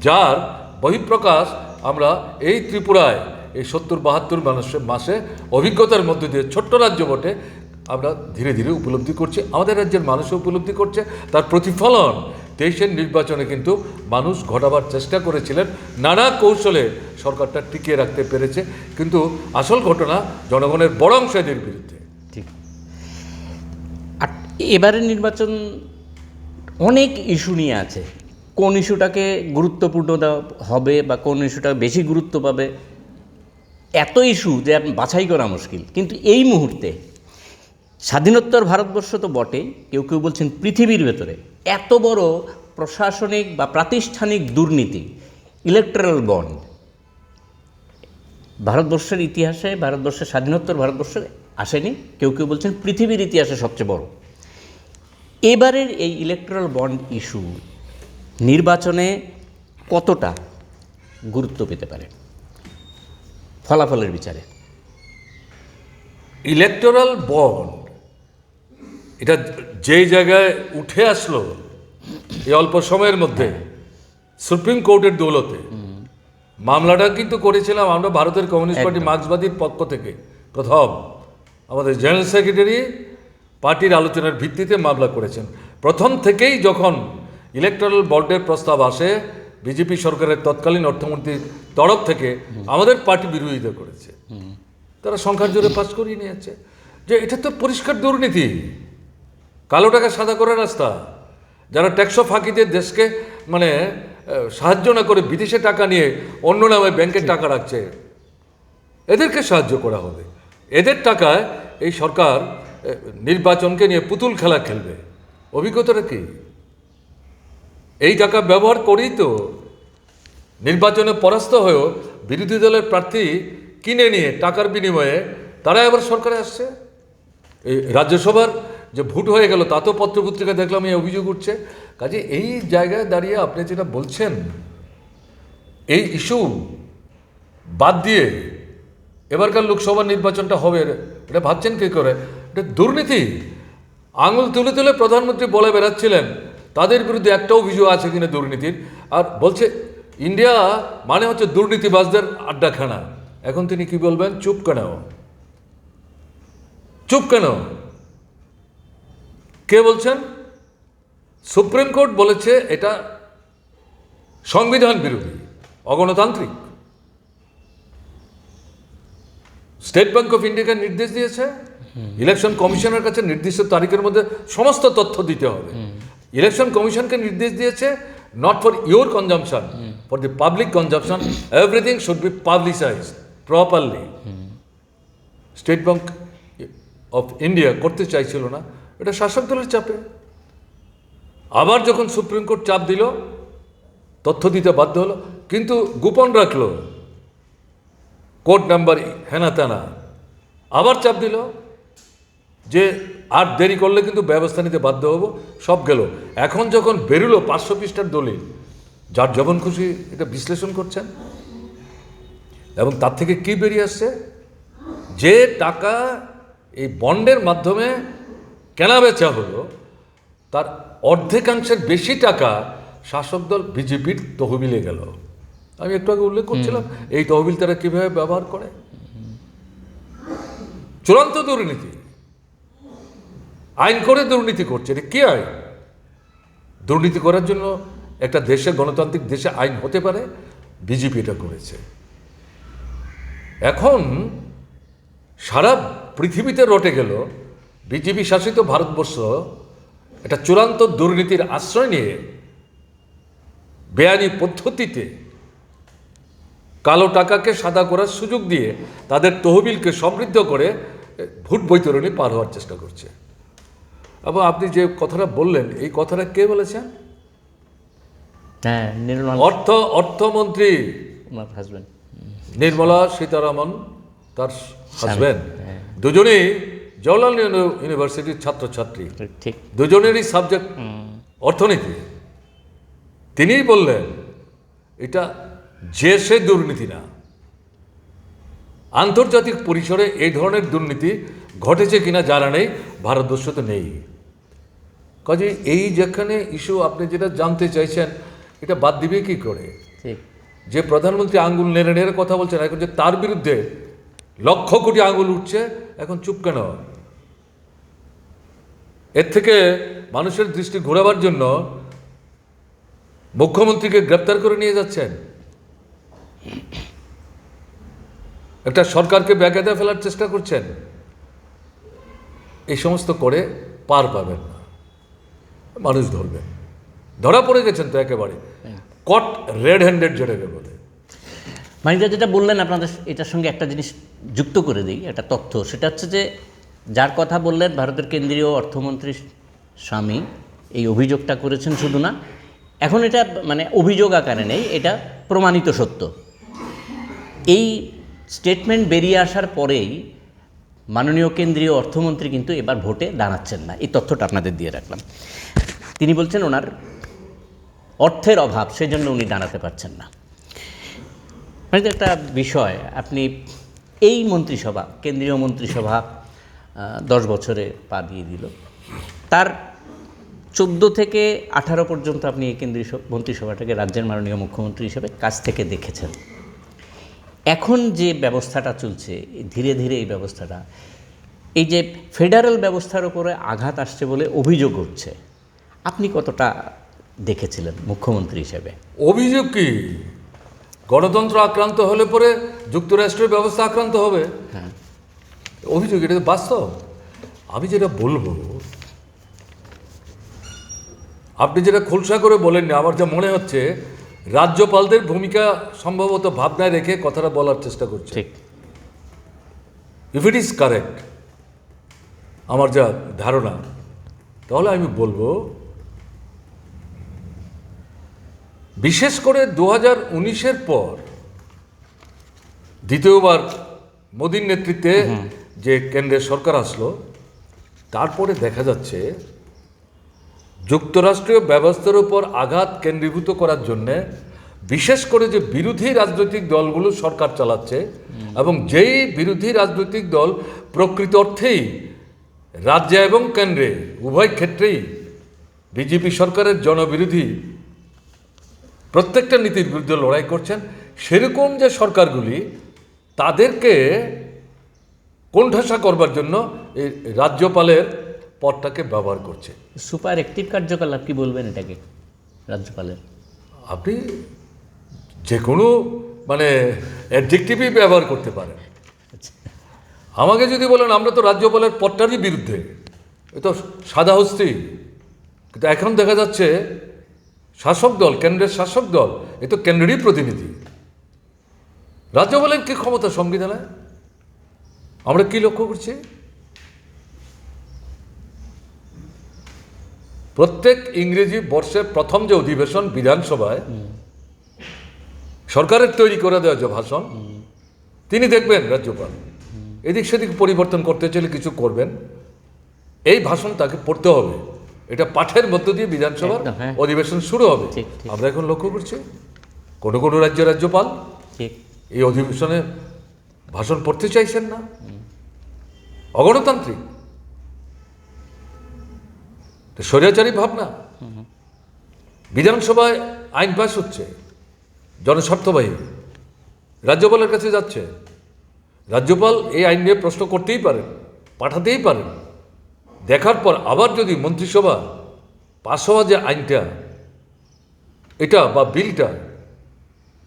যার বহিঃপ্রকাশ আমরা এই ত্রিপুরায় এই 70-72 মাসে অভিজ্ঞতার মধ্যে দিয়ে, ছোট্ট রাজ্য বটে, আমরা ধীরে ধীরে উপলব্ধি করছি, আমাদের রাজ্যের মানুষও উপলব্ধি করছে। তার প্রতিফলন 23-এর নির্বাচনে কিন্তু মানুষ ঘটাবার চেষ্টা করেছিলেন, নানা কৌশলে সরকারটা টিকিয়ে রাখতে পেরেছে, কিন্তু আসল ঘটনা জনগণের বড় অংশ এদের বিরুদ্ধে। ঠিক। আর এবারের নির্বাচন অনেক ইস্যু নিয়ে আছে, কোন ইস্যুটাকে গুরুত্বপূর্ণ দেওয়া হবে বা কোন ইস্যুটা বেশি গুরুত্ব পাবে, এত ইস্যু যে বাছাই করা মুশকিল। কিন্তু এই মুহূর্তে স্বাধীনোত্তর ভারতবর্ষ তো বটেই, কেউ কেউ বলছেন পৃথিবীর ভেতরে এত বড় প্রশাসনিক বা প্রাতিষ্ঠানিক দুর্নীতি, ইলেকট্রাল বন্ড, ভারতবর্ষের ইতিহাসে, ভারতবর্ষের স্বাধীনোত্তর ভারতবর্ষে আসেনি। কেউ কেউ বলছেন পৃথিবীর ইতিহাসে সবচেয়ে বড়। এবারের এই ইলেকট্রাল বন্ড ইস্যু নির্বাচনে কতটা গুরুত্ব পেতে পারে ফলাফলের বিচারে? ইলেকটোরাল বন্ড এটা যেই জায়গায় উঠে আসলো এই অল্প সময়ের মধ্যে সুপ্রিম কোর্টের দৌলতে, মামলাটা কিন্তু করেছিলাম আমরা ভারতের কমিউনিস্ট পার্টি মার্ক্সবাদীর পক্ষ থেকে। প্রথম আমাদের জেনারেল সেক্রেটারি পার্টির আলোচনার ভিত্তিতে মামলা করেছেন। প্রথম থেকেই যখন ইলেকটোরাল বন্ডের প্রস্তাব আসে, বিজেপি সরকারের তৎকালীন অর্থমন্ত্রীর তরফ থেকে আমাদের পার্টি বিরোধিতা করেছে। তারা সংখ্যার জোরে পাস করিয়ে নিয়েছে যে এটা তো পরিষ্কার দুর্নীতি, কালো টাকা সাদা করার রাস্তা। যারা ট্যাক্স ফাঁকি দিয়ে দেশকে মানে সাহায্য না করে বিদেশে টাকা নিয়ে অন্য নামে ব্যাংকে টাকা রাখছে, এদেরকে সাহায্য করা হবে। এদের টাকায় এই সরকার নির্বাচনকে নিয়ে পুতুল খেলা খেলবে। অভিজ্ঞতাটা কি? এই টাকা ব্যবহার করেই তো নির্বাচনে পরাস্ত হয়েও বিরোধী দলের প্রার্থী কিনে নিয়ে টাকার বিনিময়ে তারা আবার সরকারে আসছে। এই রাজ্যসভার যে ভোট হয়ে গেল তাতেও পত্রপত্রিকা দেখলাম এই অভিযোগ উঠছে। কাজে এই জায়গায় দাঁড়িয়ে আপনি যেটা বলছেন, এই ইস্যু বাদ দিয়ে এবারকার লোকসভা নির্বাচনটা হবে, এটা ভাবছেন কী করে? এটা দুর্নীতি। আঙুল তুলে তুলে প্রধানমন্ত্রী বলে বেড়াচ্ছিলেন তাদের বিরুদ্ধে একটা অভিযোগ আছে কিনা দুর্নীতির, আর বলছে ইন্ডিয়া মানে হচ্ছে দুর্নীতিবাজদের আড্ডাখানা। এখন তিনি কি বলবেন? চুপ কেন? চুপ কেন? কে বলছেন? সুপ্রিম কোর্ট বলেছে এটা সংবিধান বিরোধী, অগণতান্ত্রিক। স্টেট ব্যাংক অফ ইন্ডিয়াকে নির্দেশ দিয়েছে ইলেকশন কমিশনের কাছে নির্দিষ্ট তারিখের মধ্যে সমস্ত তথ্য দিতে হবে। ইলেকশন কমিশনকে নির্দেশ দিয়েছে not for your consumption, for the public consumption, everything should be পাবলিসাইজড properly. State bank of India করতে চাইছিল না, এটা শাসক দলের চাপে। আবার যখন সুপ্রিম কোর্ট চাপ দিল, তথ্য দিতে বাধ্য হলো। কিন্তু গোপন রাখলো, কোড নাম্বার হেনা তেনা, আবার চাপ দিল যে আর দেরি করলে কিন্তু ব্যবস্থা নিতে বাধ্য হব, সব গেল। এখন যখন বেরোলো 500 পৃষ্ঠার দলিল, যার যেমন খুশি এটা বিশ্লেষণ করছেন, এবং তার থেকে কি বেরিয়ে আসছে, যে টাকা এই বন্ডের মাধ্যমে কেনা বেচা হলো তার অর্ধেকাংশের বেশি টাকা শাসক দল বিজেপির তহবিলে গেল। আমি একটু আগে উল্লেখ করছিলাম এই তহবিল তারা কিভাবে ব্যবহার করে। চূড়ান্ত দুর্নীতি, আইন করে দুর্নীতি করছে। এটা কি আইন? দুর্নীতি করার জন্য একটা দেশে, গণতান্ত্রিক দেশে আইন হতে পারে? বিজেপি এটা করেছে। এখন সারা পৃথিবীতে রটে গেল বিজেপি শাসিত ভারতবর্ষ একটা চূড়ান্ত দুর্নীতির আশ্রয় নিয়ে বেআইনি পদ্ধতিতে কালো টাকাকে সাদা করার সুযোগ দিয়ে তাদের তহবিলকে সমৃদ্ধ করে ভোট বৈতরণী পার হওয়ার চেষ্টা করছে। এবং আপনি যে কথাটা বললেন, এই কথাটা কে বলেছেন? হ্যাঁ, অর্থমন্ত্রী হাজবেন্ড নির্মলা সীতারামন, তার হাজবেন্ড, দুজনেই জওহরলাল নেহরু ইউনিভার্সিটির ছাত্রছাত্রী, ঠিক, দুজনেরই সাবজেক্ট অর্থনীতি। তিনিই বললেন এটা যে সে দুর্নীতি না, আন্তর্জাতিক পরিসরে এই ধরনের দুর্নীতি ঘটেছে কিনা জানা নেই, ভারতবর্ষ তো নেই। কাজে এই যেখানে ইস্যু আপনি যেটা জানতে চাইছেন, এটা বাদ দিবে কি করে? ঠিক, যে প্রধানমন্ত্রী আঙ্গুল নেড়ে নেড়ে কথা বলছেন, এখন যে তার বিরুদ্ধে লক্ষ কোটি আঙ্গুল উঠছে, এখন চুপ কেন? এর থেকে মানুষের দৃষ্টি ঘোরাবার জন্য মুখ্যমন্ত্রীকে গ্রেপ্তার করে নিয়ে যাচ্ছেন, একটা সরকারকে বেকায়দায় ফেলার চেষ্টা করছেন। এই সমস্ত করে পার পাবেন না, মানুষ ধরবেন। ধরা পড়ে গেছেন তো একেবারে, কট রেড হ্যান্ডেড যেটাকে বলে। মানিকদা যেটা বললেন, আপনাদের এটার সঙ্গে একটা জিনিস যুক্ত করে দিই, একটা তথ্য। সেটা হচ্ছে যে যার কথা বললেন ভারতের কেন্দ্রীয় অর্থমন্ত্রীর স্বামী এই অভিযোগটা করেছেন, শুধু না, এখন এটা মানে অভিযোগ আকারে নেই, এটা প্রমাণিত সত্য। এই স্টেটমেন্ট বেরিয়ে আসার পরেই মাননীয় কেন্দ্রীয় অর্থমন্ত্রী কিন্তু এবার ভোটে দাঁড়াচ্ছেন না। এই তথ্যটা আপনাদের দিয়ে রাখলাম। তিনি বলছেন ওনার অর্থের অভাব, সেজন্য উনি দাঁড়াতে পারছেন না। মানে একটা বিষয়, আপনি এই মন্ত্রিসভা, কেন্দ্রীয় মন্ত্রিসভা 10 বছরে পা দিয়ে দিল, তার 14 থেকে 18 পর্যন্ত আপনি এই কেন্দ্রীয় মন্ত্রিসভাটাকে রাজ্যের মাননীয় মুখ্যমন্ত্রী হিসেবে কাছ থেকে দেখেছেন। এখন যে ব্যবস্থাটা চলছে, ধীরে ধীরে এই ব্যবস্থাটা, এই যে ফেডারেল ব্যবস্থার উপরে আঘাত আসছে বলে অভিযোগ উঠছে, আপনি কতটা দেখেছিলেন মুখ্যমন্ত্রী হিসেবে? অভিযোগ কি? গণতন্ত্র আক্রান্ত হলে পরে যুক্তরাষ্ট্রের ব্যবস্থা আক্রান্ত হবে। হ্যাঁ, অভিযোগ, এটা তো বাস্তব। আমি যেটা বলবো, আপনি যেটা খোলসা করে বলেননি, আমার যা মনে হচ্ছে রাজ্যপালদের ভূমিকা সম্ভবত ভাবনায় রেখে কথাটা বলার চেষ্টা করছে। ঠিক, ইফ ইট ইজ কারেক্ট, আমার যা ধারণা, তাহলে আমি বলবো বিশেষ করে 2019-এর পর দ্বিতীয়বার মোদীর নেতৃত্বে যে কেন্দ্রের সরকার আসলো, তারপরে দেখা যাচ্ছে যুক্তরাষ্ট্রীয় ব্যবস্থার উপর আঘাত কেন্দ্রীভূত করার জন্যে বিশেষ করে যে বিরোধী রাজনৈতিক দলগুলো সরকার চালাচ্ছে, এবং যেই বিরোধী রাজনৈতিক দল প্রকৃত অর্থেই রাজ্যে এবং কেন্দ্রে উভয় ক্ষেত্রেই বিজেপি সরকারের জনবিরোধী প্রত্যেকটা নীতির বিরুদ্ধে লড়াই করছেন, সেরকম যে সরকারগুলি তাদেরকে কোণঠাসা করবার জন্য এই রাজ্যপালের পদটাকে ব্যবহার করছে। সুপার অ্যাক্টিভ কার্যকলাপ কি বলবেন এটাকে রাজ্যপালের? আপনি যে কোনো মানে অ্যাডজেক্টিভই ব্যবহার করতে পারেন। আমাকে যদি বলেন আমরা তো রাজ্যপালের পদটারই বিরুদ্ধে, এ তো সাদা হস্তি। কিন্তু এখন দেখা যাচ্ছে শাসক দল, কেন্দ্রের শাসক দল, এ তো কেন্দ্রেরই প্রতিনিধি। রাজ্যপালের কি ক্ষমতা সংবিধানে? আমরা কি লক্ষ্য করছি? প্রত্যেক ইংরেজি বর্ষের প্রথম যে অধিবেশন বিধানসভায়, সরকারের তৈরি করে দেওয়া যে ভাষণ, তিনি দেখবেন রাজ্যপাল এদিক সেদিক পরিবর্তন করতে চাইলে কিছু করবেন, এই ভাষণ তাকে পড়তে হবে। এটা পাঠের মধ্য দিয়ে বিধানসভার একদম, হ্যাঁ। অধিবেশন শুরু হবে। ঠিক, ঠিক। আমরা এখন লক্ষ্য করছি কোনো কোনো রাজ্যের রাজ্যপাল ঠিক। এই অধিবেশনে ভাষণ পড়তে চাইছেন না, অগণতান্ত্রিক, স্বৈরাচারী ভাবনা। বিধানসভায় আইন পাস হচ্ছে জনস্বার্থবাহী, রাজ্যপালের কাছে যাচ্ছে, রাজ্যপাল এই আইন নিয়ে প্রশ্ন করতেই পারেন, পাঠাতেই পারেন। দেখার পর আবার যদি মন্ত্রিসভা পাশ হওয়া যে আইনটা, এটা বা বিলটা,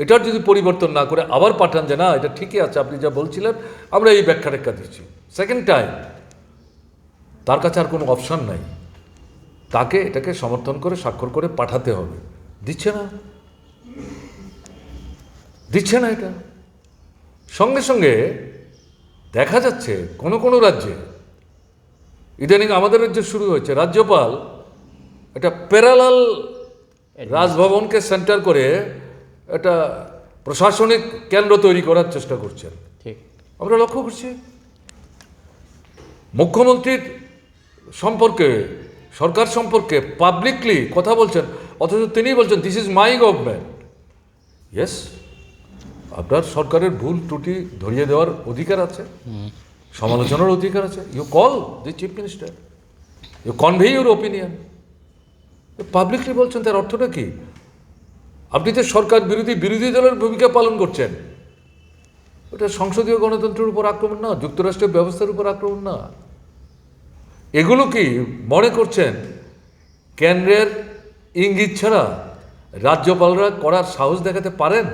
এটার যদি পরিবর্তন না করে আবার পাঠান যে না এটা ঠিকই আছে, আপনি যা বলছিলেন আমরা এই ব্যাখ্যা টেক্কা দিচ্ছি, সেকেন্ড টাইম, তার কাছে আর কোনো অপশান নাই, তাকে এটাকে সমর্থন করে স্বাক্ষর করে পাঠাতে হবে। দিচ্ছে না, দিচ্ছে না। এটা সঙ্গে সঙ্গে দেখা যাচ্ছে কোনো কোনো রাজ্যে, ইদানিং আমাদের রাজ্যে শুরু হয়েছে, রাজ্যপাল এটা প্যারালাল রাজভবনকে সেন্টার করে একটা প্রশাসনিক কেন্দ্র তৈরি করার চেষ্টা করছেন। ঠিক। আমরা লক্ষ্য করছি মুখ্যমন্ত্রীর সম্পর্কে, সরকার সম্পর্কে পাবলিকলি কথা বলছেন, অথচ তিনি বলছেন this is my government. Yes, আপনার সরকারের ভুল ত্রুটি ধরিয়ে দেওয়ার অধিকার আছে, সমালোচনার অধিকার আছে। You call the chief minister, you convey your opinion. Publicly বলছেন, তার অর্থটা কি? আপনি তো সরকার বিরোধী দলের ভূমিকা পালন করছেন। এটা সংসদীয় গণতন্ত্রের উপর আক্রমণ না, যুক্তরাষ্ট্রের ব্যবস্থার উপর আক্রমণ না। এগুলো কি মনে করছেন কেন্দ্রের ইঙ্গিত ছাড়া রাজ্যপালরা করার সাহস দেখাতে পারেন?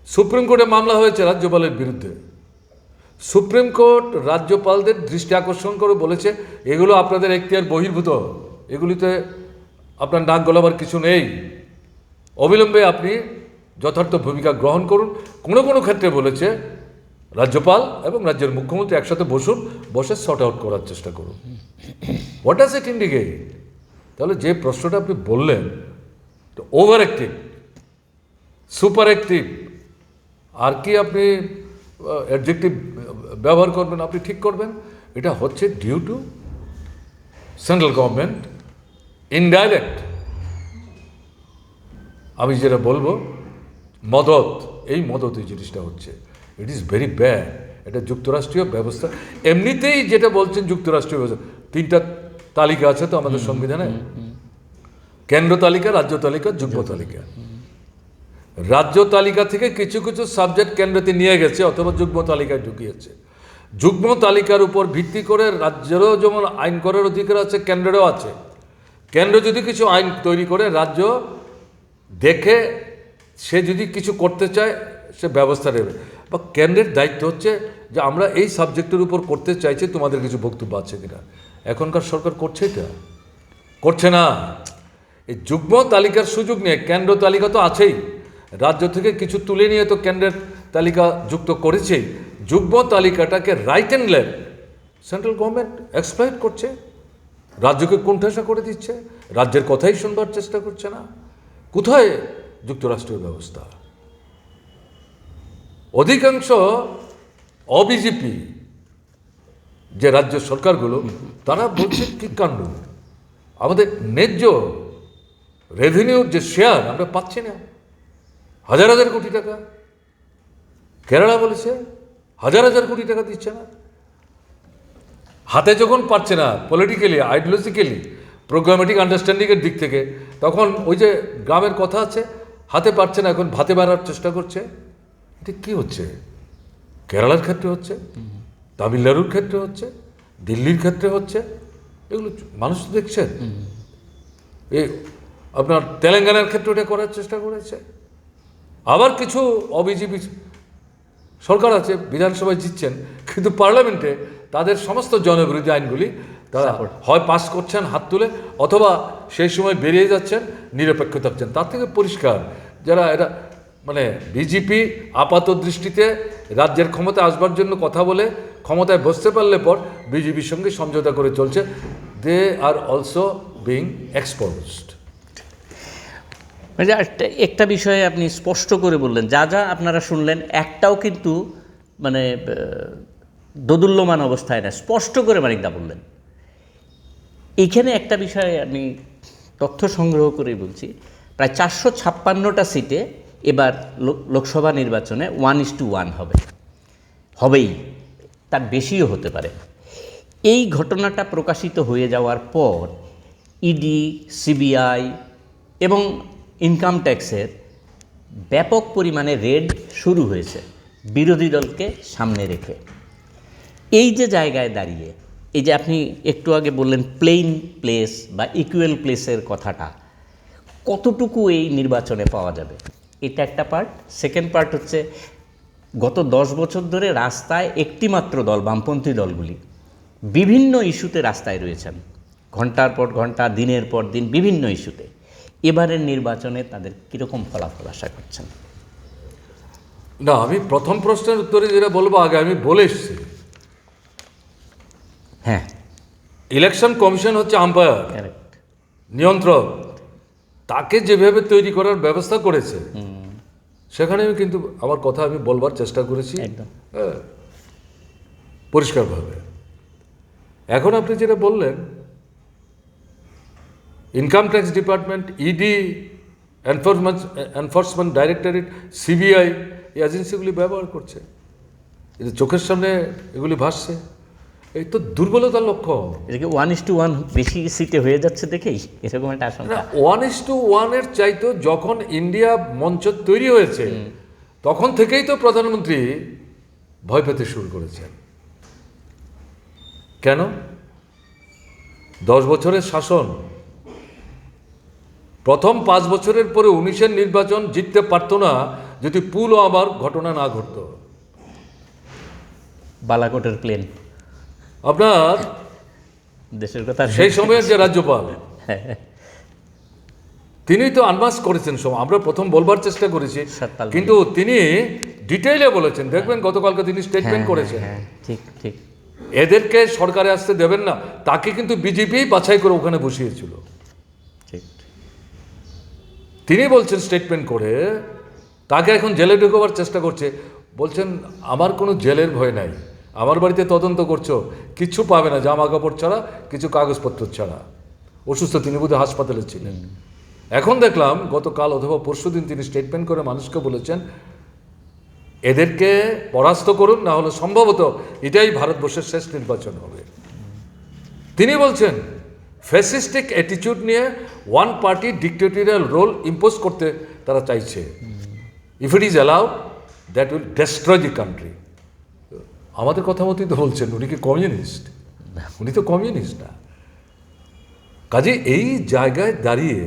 সুপ্রিম কোর্টে মামলা হয়েছে রাজ্যপালের বিরুদ্ধে। সুপ্রিম কোর্ট রাজ্যপালদের দৃষ্টি আকর্ষণ করে বলেছে এগুলো আপনাদের এখতিয়ার বহির্ভূত, এগুলিতে আপনার নাক গলাবার কিছু নেই, অবিলম্বে আপনি যথার্থ ভূমিকা গ্রহণ করুন। কোনো কোনো ক্ষেত্রে বলেছে রাজ্যপাল এবং রাজ্যের মুখ্যমন্ত্রী একসাথে বসে সর্ট আউট করার চেষ্টা করুন। What does it indicate? তাহলে যে প্রশ্নটা আপনি বললেন, ওভার অ্যাক্টিভ, সুপার অ্যাক্টিভ, আর কি আপনি অ্যাডজেক্টিভ ব্যবহার করবেন, আপনি ঠিক করবেন, এটা হচ্ছে due to central government indirect, আমি যেটা বলবো মদত, এই মদত এই জিনিসটা হচ্ছে, ইট ইজ ভেরি ব্যাড। এটা যুক্তরাষ্ট্রীয় ব্যবস্থা। এমনিতেই যেটা বলছেন যুক্তরাষ্ট্রীয় ব্যবস্থা, 3টা তালিকা আছে তো আমাদের সংবিধানে, কেন্দ্র তালিকা, রাজ্য তালিকা, যুগ্ম তালিকা। রাজ্য তালিকা থেকে কিছু কিছু সাবজেক্ট কেন্দ্রতে নিয়ে গেছে অথবা যুগ্ম তালিকায় ঢুকিয়েছে। যুগ্ম তালিকার উপর ভিত্তি করে রাজ্যেরও যেমন আইন করার অধিকার আছে, কেন্দ্রেরও আছে। কেন্দ্র যদি কিছু আইন তৈরি করে, রাজ্য দেখে সে যদি কিছু করতে চায় সে ব্যবস্থা নেবে। বা কেন্দ্রের দায়িত্ব হচ্ছে যে আমরা এই সাবজেক্টের উপর করতে চাইছি, তোমাদের কিছু বক্তব্য আছে কিনা। এখনকার সরকার করছে এটা? করছে না। এই যুগ্ম তালিকার সুযোগ নিয়ে, কেন্দ্র তালিকা তো আছেই, রাজ্য থেকে কিছু তুলে নিয়ে তো কেন্দ্রের তালিকা যুক্ত করেছেই, যুগ্ম তালিকাটাকে right and left central government exploit করছে, রাজ্যকে কোণঠাসা করে দিচ্ছে, রাজ্যের কথাই শুনবার চেষ্টা করছে না। কোথায় যুক্তরাষ্ট্রীয় ব্যবস্থা? অধিকাংশ অবিজেপি যে রাজ্য সরকারগুলো, তারা বলছে কি কাণ্ড, আমাদের ন্যায্য রেভিনিউর যে শেয়ার আমরা পাচ্ছি না, হাজার হাজার কোটি টাকা। কেরালা বলেছে হাজার হাজার কোটি টাকা দিচ্ছে না। হাতে যখন পাচ্ছে না, পলিটিক্যালি, আইডিওলজিক্যালি, প্রোগ্রামেটিক আন্ডারস্ট্যান্ডিংয়ের দিক থেকে, তখন ওই যে গ্রামের কথা আছে, হাতে পারছে না, এখন ভাতে বাড়ার চেষ্টা করছে। এটা কী হচ্ছে? কেরালার ক্ষেত্রে হচ্ছে, তামিলনাড়ুর ক্ষেত্রে হচ্ছে, দিল্লির ক্ষেত্রে হচ্ছে, এগুলো মানুষ তো দেখছেন। এই আপনার তেলেঙ্গানার ক্ষেত্রে এটা করার চেষ্টা করেছে। আবার কিছু অবিজেপি সরকার আছে, বিধানসভায় জিতছেন, কিন্তু পার্লামেন্টে তাদের সমস্ত জনবিরোধী আইনগুলি তারা হয় পাস করছেন হাত তুলে, অথবা সেই সময় বেরিয়ে যাচ্ছেন, নিরপেক্ষ থাকছেন। তার থেকে পরিষ্কার যারা এরা মানে বিজেপি আপাত দৃষ্টিতে রাজ্যের ক্ষমতায় আসবার জন্য কথা বলে ক্ষমতায় বসতে পারলে পর বিজেপির সঙ্গে সমঝোতা করে চলছে, দে আর অলসো বিং এক্সপোজড। মানে যে একটা বিষয়ে আপনি স্পষ্ট করে বললেন, যা যা আপনারা শুনলেন একটাও কিন্তু মানে দোদুল্যমান অবস্থায় না, স্পষ্ট করে মানিকদা বললেন। এইখানে একটা বিষয়ে আমি তথ্য সংগ্রহ করে বলছি, প্রায় 456টা সিটে এবার লোকসভা নির্বাচনে 1:1 হবেই, তার বেশিও হতে পারে। এই ঘটনাটা প্রকাশিত হয়ে যাওয়ার পর ইডি, সিবিআই এবং ইনকাম ট্যাক্সের ব্যাপক পরিমাণে রেড শুরু হয়েছে বিরোধী দলকে সামনে রেখে। এই যে জায়গায় দাঁড়িয়ে, এই যে আপনি একটু আগে বললেন প্লেইন প্লেস বা ইকুয়াল প্লেসের কথাটা, কতটুকু এই নির্বাচনে পাওয়া যাবে, এটা একটা পার্ট। সেকেন্ড পার্ট হচ্ছে গত 10 বছর ধরে রাস্তায় একটিমাত্র দল, বামপন্থী দলগুলি বিভিন্ন ইস্যুতে রাস্তায় রয়েছেন, ঘন্টার পর ঘন্টা, দিনের পর দিন বিভিন্ন ইস্যুতে। এবারের নির্বাচনে তাদের কীরকম ফলাফল আশা করছেন? না, আমি প্রথম প্রশ্নের উত্তরে যেটা বলবো, আগে আমি বলে এসেছি, হ্যাঁ, ইলেকশন কমিশন হচ্ছে আম্পায়ার, কারেক্ট। নিয়ন্ত্রক। তাকে যেভাবে তৈরি করার ব্যবস্থা করেছে, সেখানে আমি কিন্তু আমার কথা আমি বলবার চেষ্টা করেছি একদম। পরিষ্কারভাবে। এখন আপনি যেটা বললেন, income tax department, ED, enforcement directorate, CBI, এই এজেন্সিগুলি ব্যবহার করছে, এদের চোখের সামনে এগুলি ভাসছে। এই তো দুর্বলতার লক্ষ্য। এদিকে 1:1 বেশি সিটে হয়ে যাচ্ছে দেখেই এরকম একটা আশঙ্কা। 1:1 চাইতো যখন ইন্ডিয়া মঞ্চ তৈরি হয়েছে, তখন থেকেই তো প্রধানমন্ত্রী ভয় পেতে শুরু করেছেন। কেন? 10 বছরের শাসন, প্রথম 5 বছরের পরে 19-এর নির্বাচন জিততে পারতো না যদি পুলওয়ামার ঘটনা না ঘটত। বালাকোটের প্লেন, আপনার দেশের কথা সেই সময়ের যে রাজ্যপাল, তিনি তো আনমাস করেছেন। আমরা প্রথম বলবার চেষ্টা করেছি, সত্তাল কিন্তু তিনি ডিটেইলে বলেছেন। দেখবেন গতকালকে তিনি স্টেটমেন্ট করেছেন, হ্যাঁ, ঠিক ঠিক। এদেরকে সরকারে আসতে দেবেন না। তাকে কিন্তু বিজেপি বাছাই করে ওখানে বসিয়েছিল। ঠিক। তিনি বলছেন স্টেটমেন্ট করে, তাকে এখন জেলে ঢুকবার চেষ্টা করছে। বলছেন আমার কোনো জেলের ভয় নাই, আমার বাড়িতে তদন্ত করছো, কিচ্ছু পাবে না জামা কাপড় ছাড়া, কিছু কাগজপত্র ছাড়া। অসুস্থ, তিনি বোধহয় হাসপাতালে ছিলেন। এখন দেখলাম গতকাল অথবা পরশুদিন তিনি স্টেটমেন্ট করে মানুষকে বলেছেন, এদেরকে পরাস্ত করুন, না হলে সম্ভবত এটাই ভারতবর্ষের শেষ নির্বাচন হবে। তিনি বলছেন ফ্যাসিস্টিক অ্যাটিটিউড নিয়ে one party dictatorial role impose করতে তারা চাইছে। If it is allowed, that will destroy the country. আমাদের কথা মতোই তো বলছেন, উনি কি কমিউনিস্ট? উনি তো কমিউনিস্ট না। কাজে এই জায়গায় দাঁড়িয়ে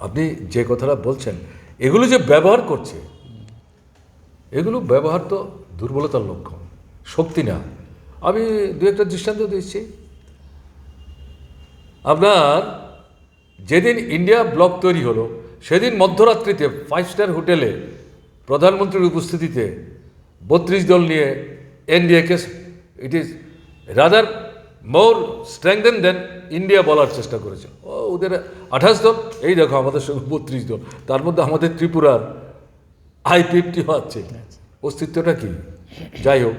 আপনি যে কথাটা বলছেন, এগুলো যে ব্যবহার করছে, এগুলো ব্যবহার তো দুর্বলতার লক্ষণ, শক্তি না। আমি দু একটা দৃষ্টান্ত দিচ্ছি। আপনার যেদিন ইন্ডিয়া ব্লক তৈরি হলো, সেদিন মধ্যরাত্রিতে 5 স্টার হোটেলে প্রধানমন্ত্রীর উপস্থিতিতে 32 দল নিয়ে এনডিএকে it is rather more strengthen than India বলার চেষ্টা করেছে। ওদের 28 দল, এই দেখো আমাদের সঙ্গে 32 দল, তার মধ্যে আমাদের ত্রিপুরার I-50 আছে। অস্তিত্বটা কি? যাই হোক,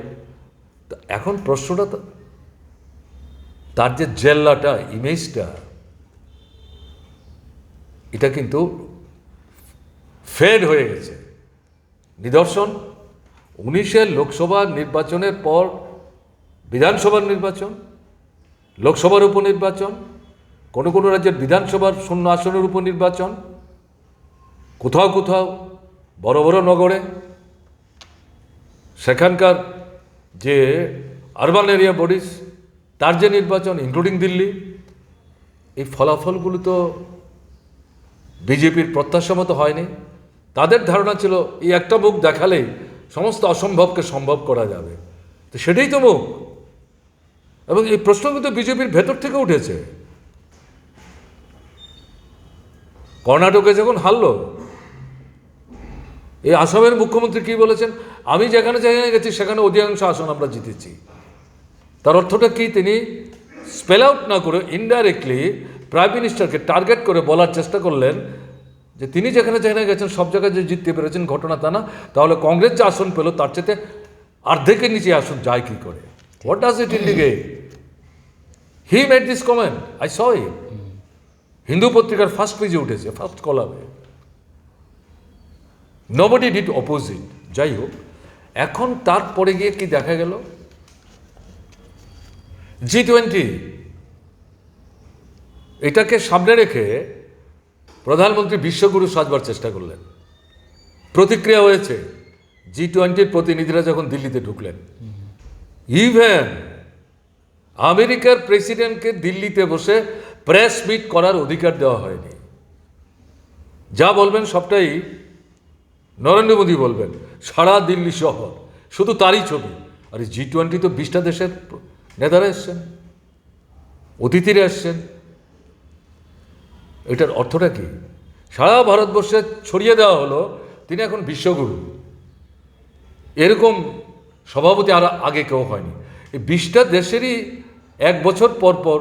এখন প্রশ্নটা তার যে জেল্লাটা, ইমেজটা, এটা কিন্তু ফেড হয়ে গেছে। নিদর্শন 19-এর লোকসভা নির্বাচনের পর বিধানসভার নির্বাচন, লোকসভার উপনির্বাচন, কোনো কোনো রাজ্যের বিধানসভার 0 আসনের উপনির্বাচন, কোথাও কোথাও বড় বড় নগরে সেখানকার যে আরবান এরিয়া বডিজ, তার যে নির্বাচন, ইনক্লুডিং দিল্লি, এই ফলাফলগুলো তো বিজেপির প্রত্যাশা মতো হয়নি। তাদের ধারণা ছিল এই একটা মুখ দেখালেই সমস্ত অসম্ভবকে সম্ভব করা যাবে, তো সেটাই তো মুখ। এবং এই প্রশ্ন কিন্তু বিজেপির ভেতর থেকে উঠেছে। কর্ণাটকে যখন হারলো, এই আসামের মুখ্যমন্ত্রী কি বলেছেন, আমি যেখানে যেখানে গেছি সেখানে অধিকাংশ আসন আমরা জিতেছি। তার অর্থটা কি? তিনি স্পেল আউট না করে ইনডাইরেক্টলি প্রাইম মিনিস্টারকে টার্গেট করে বলার চেষ্টা করলেন যে তিনি যেখানে যেখানে গেছেন সব জায়গায় যে জিততে পেরেছেন ঘটনা তা না, তাহলে কংগ্রেস যে আসন পেল তার চেয়ে অর্ধেকের নিচে আসন যায় কি করে? What does it indicate? He made this comment, I saw it. Hindu পত্রিকার ফার্স্ট পেজে উঠেছে, ফার্স্ট কলামে। Nobody did opposite. যাই হোক, এখন তারপরে গিয়ে কি দেখা গেল, G20 এটাকে সামনে রেখে প্রধানমন্ত্রী বিশ্বগুরু সাজবার চেষ্টা করলেন। প্রতিক্রিয়া হয়েছে G20 প্রতিনিধিরা যখন দিল্লিতে ঢুকলেন। ইভেন আমেরিকার প্রেসিডেন্টকে দিল্লিতে বসে প্রেস মিট করার অধিকার দেওয়া হয়নি। যা বলবেন সবটাই নরেন্দ্র মোদী বলবেন, সারা দিল্লি শহর শুধু তারই ছবি। আর G20 তো 20টা দেশের নেতারা এসছেন, অতিথিরা এসছেন। এটার অর্থটা কি? সারা ভারতবর্ষে ছড়িয়ে দেওয়া হলো তিনি এখন বিশ্বগুরু। এরকম সভাপতি আর আগে কেউ হয়নি। এই 20টা দেশেরই 1 বছর পর পর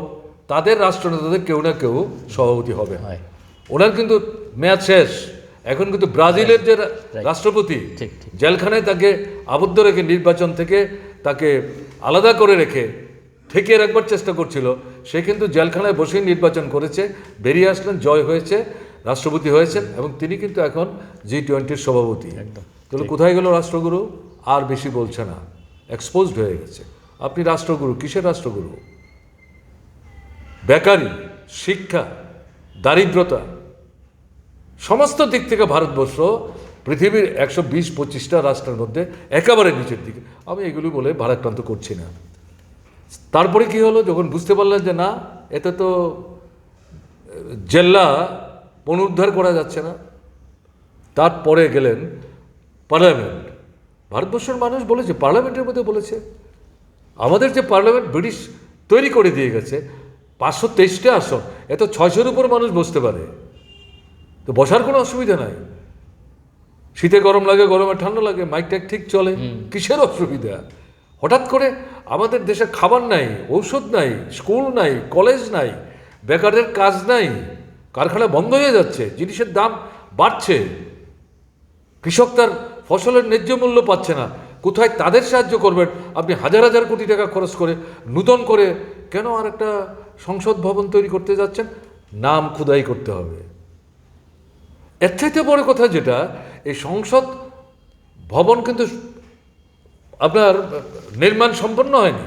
তাদের রাষ্ট্রনেতাদের কেউ না কেউ সভাপতি হবে। ওনার কিন্তু মেয়াদ শেষ। এখন কিন্তু ব্রাজিলের যে রাষ্ট্রপতি জেলখানায় তাকে আবদ্ধ রেখে নির্বাচন থেকে তাকে আলাদা করে রেখে ঠেকিয়ে রাখবার চেষ্টা করছিল, সে কিন্তু জেলখানায় বসেই নির্বাচন করেছে, বেরিয়ে আসলেন, জয় হয়েছে, রাষ্ট্রপতি হয়েছেন, এবং তিনি কিন্তু এখন G20 সভাপতি। তাহলে কোথায় গেল রাষ্ট্রগুরু? আর বেশি বলছে না, এক্সপোজড হয়ে গেছে। আপনি রাষ্ট্রগুরু, কিসের রাষ্ট্রগুরু? বেকারি, শিক্ষা, দারিদ্রতা, সমস্ত দিক থেকে ভারতবর্ষ পৃথিবীর 120-25টা রাষ্ট্রের মধ্যে একেবারে নিচের দিকে। আমি এগুলি বলে ভারাক্রান্ত করছি না। তারপরে কি হলো, যখন বুঝতে পারলেন যে না, এতে তো জেল্লা পুনরুদ্ধার করা যাচ্ছে না, তারপরে গেলেন পার্লামেন্ট। ভারতবর্ষের মানুষ বলেছে, পার্লামেন্টের মধ্যে বলেছে, আমাদের যে পার্লামেন্ট ব্রিটিশ তৈরি করে দিয়ে গেছে, 523টা আসন, এত 600-র উপর মানুষ বসতে পারে, তো বসার কোনো অসুবিধা নাই। শীতে গরম লাগে, গরমে ঠান্ডা লাগে, মাইক টাইক ঠিক চলে, কিসের অসুবিধা? হঠাৎ করে আমাদের দেশে খাবার নাই, ঔষধ নাই, স্কুল নাই, কলেজ নাই, বেকারের কাজ নাই, কারখানা বন্ধ হয়ে যাচ্ছে, জিনিসের দাম বাড়ছে, কৃষক তার ফসলের ন্যায্য মূল্য পাচ্ছে না। কোথায় তাদের সাহায্য করবেন? আপনি হাজার হাজার কোটি টাকা খরচ করে নূতন করে কেন আর একটা সংসদ ভবন তৈরি করতে যাচ্ছেন? নাম খুদাই করতে হবে। এর চাইতে বড় কথা যেটা, এই সংসদ ভবন কিন্তু আপনার নির্মাণ সম্পন্ন হয়নি,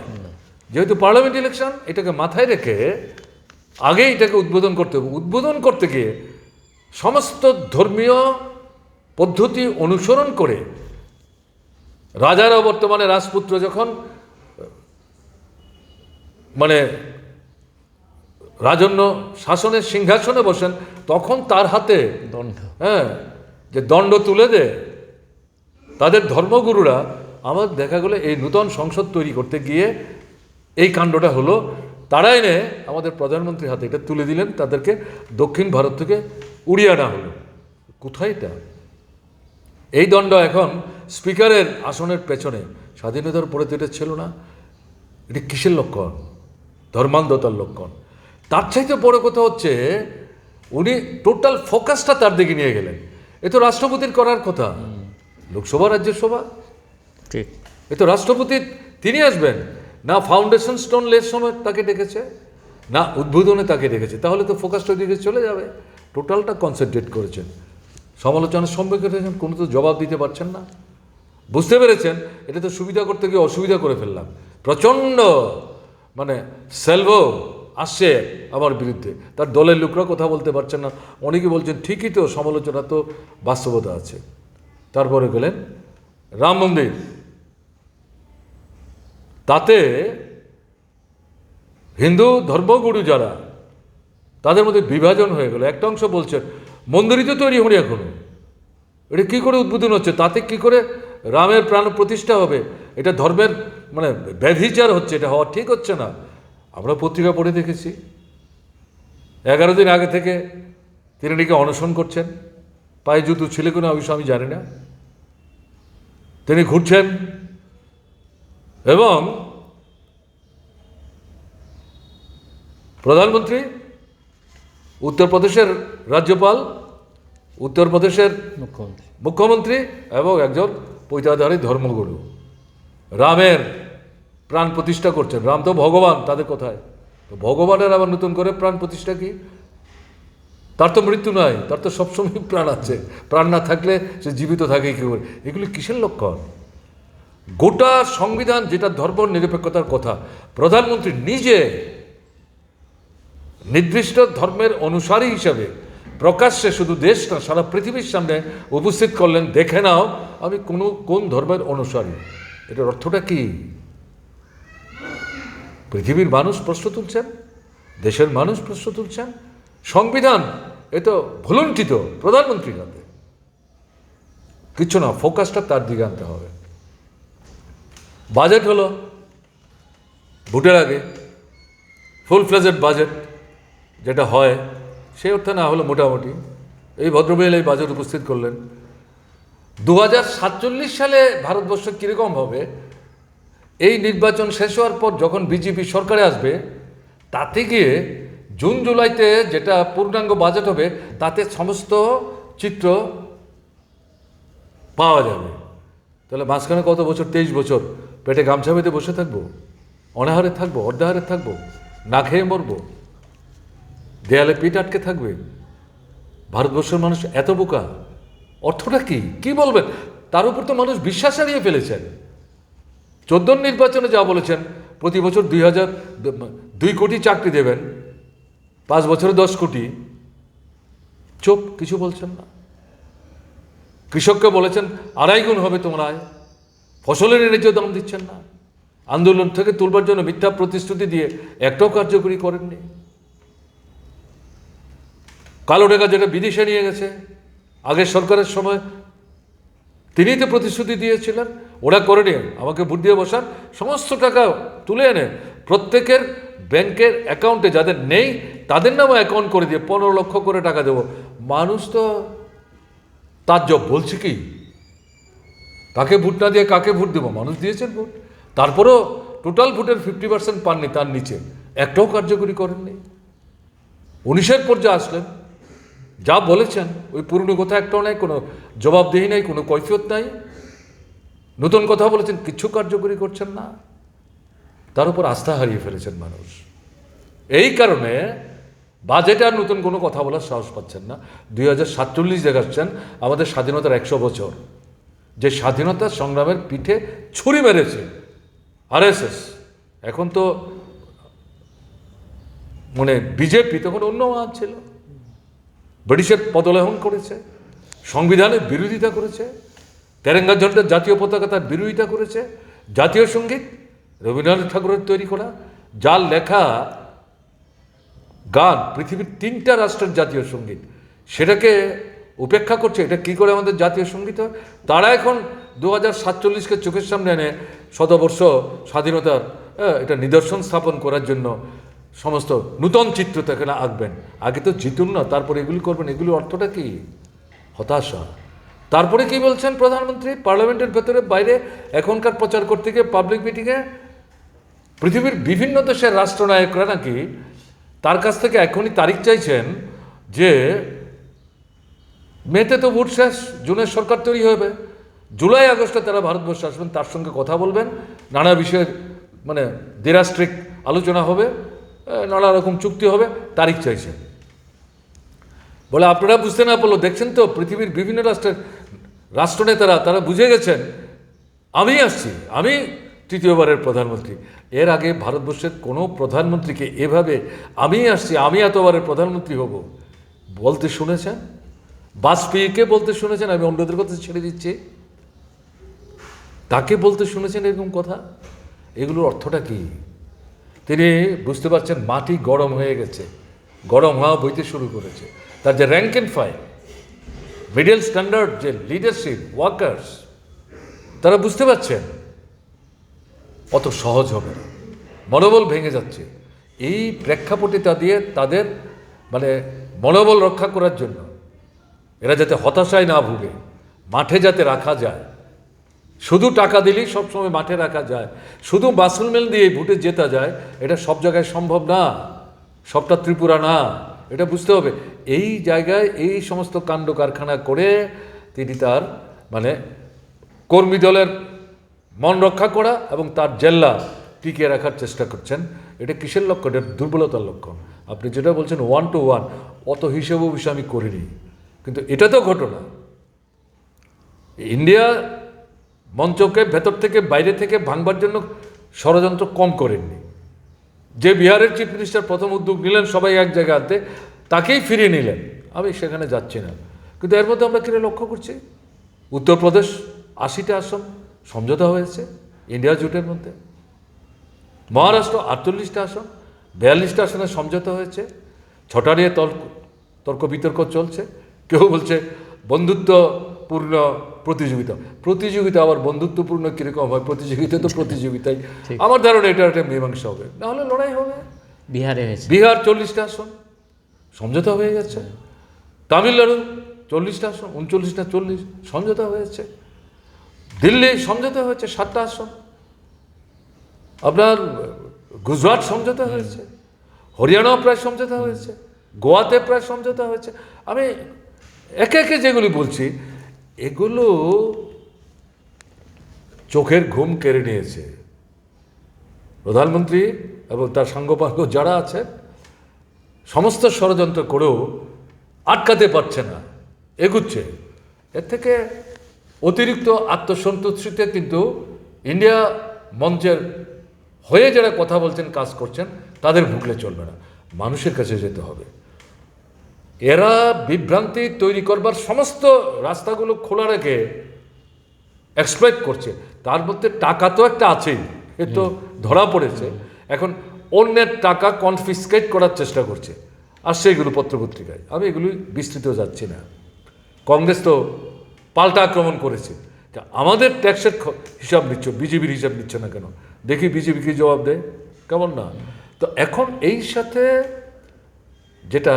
যেহেতু পার্লামেন্ট ইলেকশন, এটাকে মাথায় রেখে আগে এটাকে উদ্বোধন করতে হবে। উদ্বোধন করতে গিয়ে সমস্ত ধর্মীয় পদ্ধতি অনুসরণ করে রাজারা, বর্তমানে রাজপুত্র, যখন মানে রাজন্য শাসনের সিংহাসনে বসেন, তখন তার হাতে দণ্ড, যে দণ্ড তুলে দেয় তাদের ধর্মগুরুরা। আমার দেখা গেলো এই নূতন সংসদ তৈরি করতে গিয়ে এই কাণ্ডটা হলো। তারা এনে আমাদের প্রধানমন্ত্রীর হাতে এটা তুলে দিলেন, তাদেরকে দক্ষিণ ভারত থেকে উড়িয়ে আনা হলো। কোথায় এটা? এই দণ্ড এখন স্পিকারের আসনের পেছনে। স্বাধীনতার পরে তো এটা ছিল না। এটা কিসের লক্ষণ? ধর্মান্ধতার লক্ষণ। তার চাইতে বড় কথা হচ্ছে, উনি টোটাল ফোকাসটা তার দিকে নিয়ে গেলেন। এ তো রাষ্ট্রপতির করার কথা, লোকসভা রাজ্যসভা, ঠিক, এ তো রাষ্ট্রপতি, তিনি আসবেন না। ফাউন্ডেশন স্টোন লের সময় তাকে ডেকেছে, না উদ্বোধনে তাকে ডেকেছে। তাহলে তো ফোকাসটা দিকে চলে যাবে। টোটালটা কনসেন্ট্রেট করেছেন, সমালোচনার সম্মুখীন হয়েছেন, কোনো তো জবাব দিতে পারছেন না। বুঝতে পেরেছেন এটা তো সুবিধা করতে গিয়ে অসুবিধা করে ফেললাম। প্রচণ্ড মানে সেলভো আসছে আমার বিরুদ্ধে, তার দলের লোকরা কথা বলতে পারছেন না। অনেকে বলছেন ঠিকই তো, সমালোচনা তো বাস্তবতা আছে। তারপরে গেলেন রাম মন্দির, তাতে হিন্দু ধর্মগুরু যারা, তাদের মধ্যে বিভাজন হয়ে গেল। একটা অংশ বলছেন মন্দিরই তো তৈরি হয়নি এখনো, এটা কী করে উদ্বোধন হচ্ছে, তাতে কি করে রামের প্রাণ প্রতিষ্ঠা হবে? এটা ধর্মের মানে ব্যভিচার হচ্ছে, এটা হওয়া ঠিক হচ্ছে না। আমরা পত্রিকা পড়ে দেখেছি 11 দিন আগে থেকে তিনি নাকি অনশন করছেন, পায়ে জুতো ছিল কিনা অবশ্য আমি জানি না। তিনি ঘুরছেন এবং প্রধানমন্ত্রী উত্তরপ্রদেশের রাজ্যপাল, উত্তরপ্রদেশের মুখ্যমন্ত্রী মুখ্যমন্ত্রী এবং একজন পৈতাধারী ধর্মগুরু রামের প্রাণ প্রতিষ্ঠা করছেন। রাম তো ভগবান তাদের কথায়, তো ভগবানের আবার নতুন করে প্রাণ প্রতিষ্ঠা কি? তার তো মৃত্যু নয়, তার তো সবসময় প্রাণ আছে, প্রাণ না থাকলে সে জীবিত থাকে কী করে? এগুলি কিসের লক্ষণ? গোটা সংবিধান যেটা ধর্ম নিরপেক্ষতার কথা, প্রধানমন্ত্রী নিজে নির্দিষ্ট ধর্মের অনুসারী হিসাবে প্রকাশ্যে শুধু দেশ না সারা পৃথিবীর সামনে উপস্থিত করলেন, দেখে নাও আমি কোন ধর্মের অনুসারী। এটার অর্থটা কি? পৃথিবীর মানুষ প্রশ্ন তুলছেন, দেশের মানুষ প্রশ্ন তুলছেন, সংবিধান এ তো ভুলুণ্ঠিত প্রধানমন্ত্রীর হাতে। কিচ্ছু না, ফোকাসটা তার দিকে আনতে হবে। বাজেট হলো ভোটের আগে, ফুল ফ্লেজেড বাজেট যেটা হয় সে অর্থে না হলো মোটামুটি। এই ভদ্রমহিলা এই বাজেট উপস্থিত করলেন। 2047 সালে ভারতবর্ষ কীরকম হবে, এই নির্বাচন শেষ হওয়ার পর যখন বিজেপি সরকারে আসবে, তাতে গিয়ে জুন জুলাইতে যেটা পূর্ণাঙ্গ বাজেট হবে তাতে সমস্ত চিত্র পাওয়া যাবে। তাহলে মাঝখানে কত বছর, 23 বছর পেটে গামছা বেঁধে বসে থাকবো, অনাহারে থাকবো, অর্ধাহারে থাকবো, না খেয়ে মরবো, দেয়ালে পিঠ আটকে থাকবে। ভারতবর্ষের মানুষ এত বোকা? অর্থটা কি, কি বলবেন? তার উপর তো মানুষ বিশ্বাস হারিয়ে ফেলেছেন। 14 নির্বাচনে যা বলেছেন প্রতি বছর 2 কোটি চাকরি দেবেন, 5 বছরে 10 কোটি, চুপ, কিছু বলছেন না। কৃষককে বলেছেন 2.5 গুণ হবে তোমার আয়, ফসলের ন্যায্য দাম দিচ্ছেন না। আন্দোলন থেকে তুলবার জন্য মিথ্যা প্রতিশ্রুতি দিয়ে একটাও কার্যকরী করেননি। কালো টাকা যেটা বিদেশে নিয়ে গেছে আগের সরকারের সময়, তিনিই তো প্রতিশ্রুতি দিয়েছিলেন, ওরা করে নিয়ে আমাকে ভোট দিয়ে বসান, সমস্ত টাকা তুলে এনে প্রত্যেকের ব্যাংকের অ্যাকাউন্টে যাদের নেই তাদের নামে অ্যাকাউন্ট করে দিয়ে 15 লক্ষ করে টাকা দেবো। মানুষ তো তার জব বলছে কি, তাকে ভোট না দিয়ে কাকে ভোট দেবো? মানুষ দিয়েছেন ভোট, তারপরেও টোটাল ভোটের 50% পাননি, তার নিচে একটাও কার্যকরী করেননি। 19-এর পর যা আসলেন, যা বলেছেন ওই পুরনো কথা একটাও নাই, কোনো জবাবদিহি নাই, কোনো কৈফিয়ত নাই। নতুন কথা বলেছেন, কিচ্ছু কার্যকরী করছেন না। তার উপর আস্থা হারিয়ে ফেলেছেন মানুষ। এই কারণে বাজেটে আর নতুন কোনো কথা বলার সাহস পাচ্ছেন না। 2047 দেখাচ্ছেন, আমাদের স্বাধীনতার 100 বছর, যে স্বাধীনতা সংগ্রামের পিঠে ছুরি মেরেছে আরএসএস। এখন তো মানে বিজেপি তখন অন্য মান ছিল, ব্রিটিশের পদলেহন করেছে, সংবিধানের বিরোধিতা করেছে, তেরেঙ্গা ঝন্ডার জাতীয় পতাকা তার বিরোধিতা করেছে, জাতীয় সঙ্গীত রবীন্দ্রনাথ ঠাকুরের তৈরি করা, যার লেখা গান পৃথিবীর 3টা রাষ্ট্রের জাতীয় সঙ্গীত, সেটাকে উপেক্ষা করছে। এটা কি করে আমাদের জাতীয় সঙ্গীত হয়? তারা এখন 2047-কে চোখের সামনে এনে শতবর্ষ স্বাধীনতার এটা নিদর্শন স্থাপন করার জন্য সমস্ত নূতন চিত্র এখানে আঁকবেন। আগে তো জিতুন না, তারপরে এগুলি করবেন। এগুলির অর্থটা কি? হতাশা। তারপরে কি বলছেন প্রধানমন্ত্রী পার্লামেন্টের ভেতরে বাইরে এখনকার প্রচার করতে গিয়ে পাবলিক মিটিংয়ে? পৃথিবীর বিভিন্ন দেশের রাষ্ট্রনায়করা নাকি তার কাছ থেকে এখনই তারিখ চাইছেন যে মেতে তো ভোট শেষ, জুনের সরকার তৈরি হবে, জুলাই আগস্টে তারা ভারতবর্ষে আসবেন, তার সঙ্গে কথা বলবেন, নানা বিষয়ের মানে দ্বিরাষ্ট্রিক আলোচনা হবে, নানা রকম চুক্তি হবে, তারিখ চাইছেন। বলে আপনারা বুঝতে না পারলো, দেখছেন তো পৃথিবীর বিভিন্ন রাষ্ট্রের রাষ্ট্রনেতারা তারা বুঝে গেছেন আমি আসছি, আমি তৃতীয়বারের প্রধানমন্ত্রী। এর আগে ভারতবর্ষের কোনো প্রধানমন্ত্রীকে এভাবে আমি আসছি, আমি এতবারের প্রধানমন্ত্রী হব বলতে শুনেছেন? বাজপেয়ীকে বলতে শুনেছেন? আমি অন্যদের কথা ছেড়ে দিচ্ছি, তাকে বলতে শুনেছেন এরকম কথা? এগুলোর অর্থটা কি? তিনি বুঝতে পারছেন মাটি গরম হয়ে গেছে, গরম হওয়া বইতে শুরু করেছে। তার যে rank and file middle standard যে লিডারশিপ ওয়ার্কার্স, তারা বুঝতে পারছেন অত সহজ হবে না, মনোবল ভেঙে যাচ্ছে। এই প্রেক্ষাপটে তাদের মানে মনোবল রক্ষা করার জন্য এরা যাতে হতাশায় না ভুগে, মাঠে যাতে রাখা যায়। শুধু টাকা দিলেই সবসময় মাঠে রাখা যায়, শুধু মাসুল মেল দিয়ে ভোটে জেতা যায়, এটা সব জায়গায় সম্ভব না। সবটা ত্রিপুরা না, এটা বুঝতে হবে। এই জায়গায় এই সমস্ত কাণ্ড কারখানা করে তিনি তার মানে কর্মী দলের মন রক্ষা করা এবং তার জেল্লা টিকিয়ে রাখার চেষ্টা করছেন। এটা কিসের লক্ষণ? এটা দুর্বলতার লক্ষণ। আপনি যেটা বলছেন 1 to 1, অত হিসেব বিষয় আমি করিনি, কিন্তু এটা তো ঘটনা। ইন্ডিয়া মঞ্চকে ভেতর থেকে বাইরে থেকে ভাঙবার জন্য ষড়যন্ত্র কম করেননি। যে বিহারের চিফ মিনিস্টার প্রথম উদ্যোগ নিলেন সবাই এক জায়গায় আনতে, তাকেই ফিরিয়ে নিলেন। আমি সেখানে যাচ্ছি না, কিন্তু এর মধ্যে আমরা কিনে লক্ষ্য করছি উত্তরপ্রদেশ 80টা আসন সমঝোতা হয়েছে ইন্ডিয়া জোটের মধ্যে, মহারাষ্ট্র 48টা আসন, 42টা আসনে সমঝোতা হয়েছে, 6টা নিয়ে তর্ক বিতর্ক চলছে। কেউ বলছে বন্ধুত্বপূর্ণ প্রতিযোগিতা আবার বন্ধুত্বপূর্ণ কীরকম হয়? প্রতিযোগিতা তো প্রতিযোগিতাই। আমার ধারণা এটা একটা মীমাংসা হবে, নাহলে লড়াই হবে। বিহারে হয়েছে, বিহার 40টা আসন সমঝোতা হয়ে গেছে, তামিলনাড়ু 40টা আসন 39টা 40 সমঝোতা হয়েছে, দিল্লি সমঝোতা হয়েছে 7টা আসন, আপনার গুজরাট সমঝোতা হয়েছে, হরিয়ানাও প্রায় সমঝোতা হয়েছে, গোয়াতে প্রায় সমঝোতা হয়েছে। আমি একে একে যেগুলি বলছি এগুলো চোখের ঘুম কেড়ে নিয়েছে প্রধানমন্ত্রী এবং তার সাঙ্গপাঙ্গ যারা আছেন। সমস্ত ষড়যন্ত্র করেও আটকাতে পারছে না, এগুচ্ছে। এর থেকে অতিরিক্ত আত্মসন্তুষ্টিতে কিন্তু ইন্ডিয়া মঞ্চের হয়ে যারা কথা বলছেন কাজ করছেন তাদের ভুগলে চলবে না, মানুষের কাছে যেতে হবে। এরা বিভ্রান্তি তৈরি করবার সমস্ত রাস্তাগুলো খোলা রেখে এক্সপ্লয়েট করছে। তার মধ্যে টাকা তো একটা আছেই, এ তো ধরা পড়েছে। এখন অন্যের টাকা কনফিসকেট করার চেষ্টা করছে, আর সেইগুলো পত্রপত্রিকায়। আমি এগুলি বিস্তৃত যাচ্ছি না। কংগ্রেস তো পাল্টা আক্রমণ করেছে, আমাদের ট্যাক্সের হিসাব নিচ্ছ, বিজেপির হিসাব নিচ্ছে না কেন? দেখি বিজেপি কি জবাব দেয়, কেমন না? তো এখন এই সাথে যেটা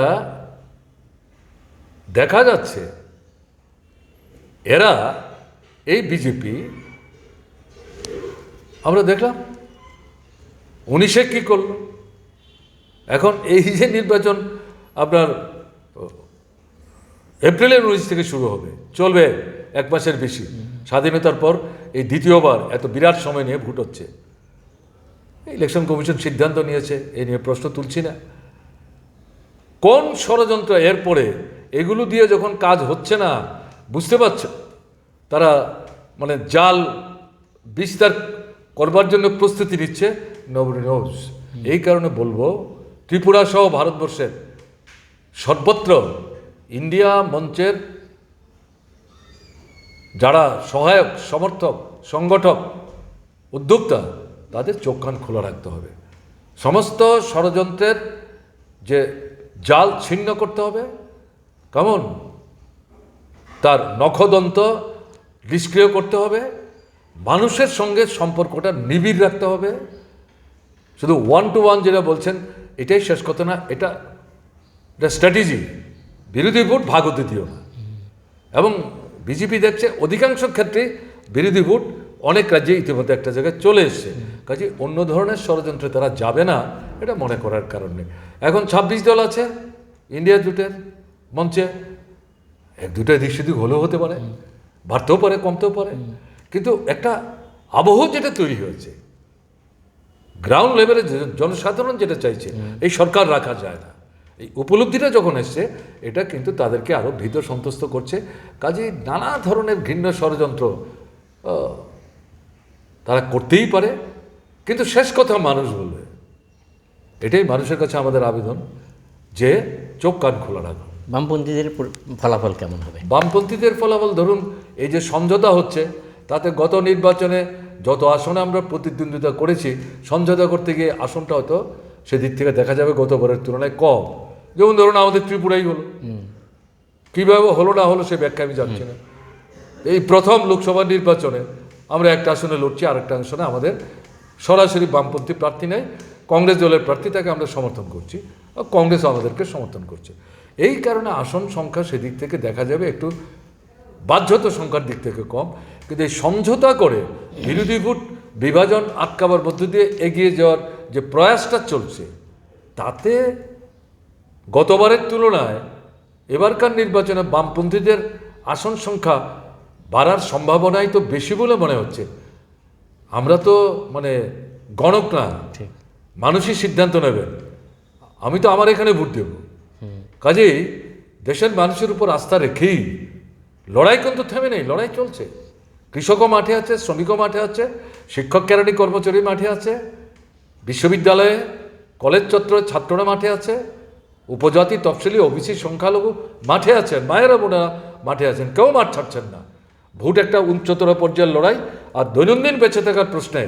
দেখা যাচ্ছে, এরা এই বিজেপি আমরা দেখলাম 19-এ কী করলো। এখন এই যে নির্বাচন আপনার এপ্রিলের 19 থেকে শুরু হবে, চলবে 1 মাসের বেশি। স্বাধীনতার পর এই দ্বিতীয়বার এত বিরাট সময় নিয়ে ভোট হচ্ছে। ইলেকশন কমিশন সিদ্ধান্ত নিয়েছে, এই নিয়ে প্রশ্ন তুলছি না। কোন ষড়যন্ত্র এরপরে এগুলো দিয়ে যখন কাজ হচ্ছে না, বুঝতে পারছ তারা মানে জাল বিস্তার করবার জন্য প্রস্তুতি নিচ্ছে। Nobody nose. এই কারণে বলবো ত্রিপুরা সহ ভারতবর্ষের সর্বত্র ইন্ডিয়া মঞ্চের যারা সহায়ক, সমর্থক, সংগঠক, উদ্যোক্তা, তাদের চোখ কান খোলা রাখতে হবে। সমস্ত ষড়যন্ত্রের যে জাল ছিন্ন করতে হবে, কেমন তার নখদন্ত নিষ্ক্রিয় করতে হবে, মানুষের সঙ্গে সম্পর্কটা নিবিড় রাখতে হবে। শুধু 1 to 1 যেটা বলছেন এটাই শেষ কথা না, এটা স্ট্র্যাটেজি। বিরোধী ভোট ভাগ হতে দিও না। এবং বিজেপি দেখছে অধিকাংশ ক্ষেত্রে বিরোধী ভোট অনেক রাজ্যে ইতিমধ্যে একটা জায়গায় চলে এসছে, কাজে অন্য ধরনের ষড়যন্ত্রে তারা যাবে না, এটা মনে করার কারণ নেই। এখন 26 দল আছে ইন্ডিয়া জোটের মঞ্চে, 1-2টা এদিক সেদিক হলেও হতে পারে, বাড়তেও পারে, কমতেও পারে, কিন্তু একটা আবহ যেটা তৈরি হয়েছে, গ্রাউন্ড লেভেলে জনসাধারণ যেটা চাইছে, এই সরকার রাখা যায় না। এই উপলব্ধিটা যখন এসছে, এটা কিন্তু তাদেরকে আরও ভীত সন্ত্রস্ত করছে। কাজেই নানা ধরনের ঘৃণ্য ষড়যন্ত্র তারা করতেই পারে, কিন্তু শেষ কথা মানুষ বলবে। এটাই মানুষের কাছে আমাদের আবেদন, যে চোখ কান খোলা রাখো। বামপন্থীদের ফলাফল কেমন হবে? বামপন্থীদের ফলাফল ধরুন, এই যে সমঝোতা হচ্ছে, তাতে গত নির্বাচনে যত আসনে আমরা প্রতিদ্বন্দ্বিতা করেছি, সমঝোতা করতে গিয়ে আসনটা হয়তো সেদিক থেকে দেখা যাবে গতবারের তুলনায় কম। যেমন ধরুন আমাদের ত্রিপুরাই হলো, কীভাবে হলো না হলো সে ব্যাখ্যা আমি যাচ্ছি না। এই প্রথম লোকসভা নির্বাচনে আমরা একটা আসনে লড়ছি, আরেকটা আসনে আমাদের সরাসরি বামপন্থী প্রার্থী নেই, কংগ্রেস দলের প্রার্থী, তাকে আমরা সমর্থন করছি, আর কংগ্রেস আমাদেরকে সমর্থন করছে। এই কারণে আসন সংখ্যা সেদিক থেকে দেখা যাবে একটু বাধ্যত সংখ্যার দিক থেকে কম। কিন্তু এই সমঝোতা করে বিরোধী ভোট বিভাজন আটকাবার মধ্য দিয়ে এগিয়ে যাওয়ার যে প্রয়াসটা চলছে, তাতে গতবারের তুলনায় এবারকার নির্বাচনে বামপন্থীদের আসন সংখ্যা বাড়ার সম্ভাবনাই তো বেশি বলে মনে হচ্ছে। আমরা তো মানে গণক না, ঠিক। মানুষই সিদ্ধান্ত নেবেন। আমি তো আমার এখানে ভোট দেব, কাজেই দেশের মানুষের উপর আস্থা রেখেই লড়াই কিন্তু থেমে নেই, লড়াই চলছে। কৃষকও মাঠে আছে, শ্রমিকও মাঠে আছে, শিক্ষক কেরানি কর্মচারী মাঠে আছে, বিশ্ববিদ্যালয়ে কলেজ চত্বরে ছাত্ররা মাঠে আছে, উপজাতি তফসিলি ওবিসি সংখ্যালঘু মাঠে আছেন, মায়েরা বোনেরা মাঠে আছেন, কেউ মাঠ ছাড়ছেন না। ভোট একটা উচ্চতর পর্যায়ের লড়াই, আর দৈনন্দিন বেঁচে থাকার প্রশ্নে,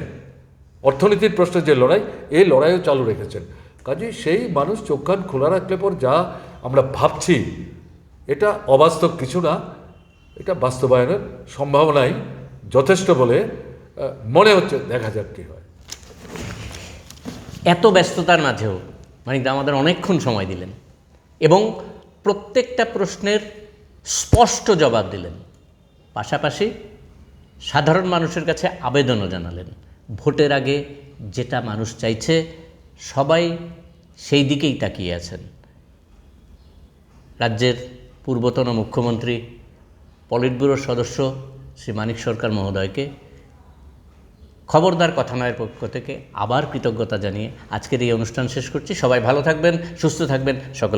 অর্থনীতির প্রশ্নে যে লড়াই, এই লড়াইও চালু রেখেছেন। কাজেই সেই মানুষ চোখ কান খোলা রাখলে পর যা আমরা ভাবছি এটা অবাস্তব কিছু না, এটা বাস্তবায়নের সম্ভাবনাই যথেষ্ট বলে মনে হচ্ছে। দেখা যাক কী হয়। এত ব্যস্ততার মাঝেও মানিকদা আমাদের অনেকক্ষণ সময় দিলেন এবং প্রত্যেকটা প্রশ্নের স্পষ্ট জবাব দিলেন, পাশাপাশি সাধারণ মানুষের কাছে আবেদনও জানালেন। ভোটের আগে যেটা মানুষ চাইছে সবাই সেই দিকেই তাকিয়ে আছেন। রাজ্যের পূর্বতন মুখ্যমন্ত্রী, পলিট ব্যুরোর সদস্য শ্রী মানিক সরকার মহোদয়কে খবরদার কথা নয়ের পক্ষ থেকে আবার কৃতজ্ঞতা জানিয়ে আজকের এই অনুষ্ঠান শেষ করছি। সবাই ভালো থাকবেন, সুস্থ থাকবেন, সকল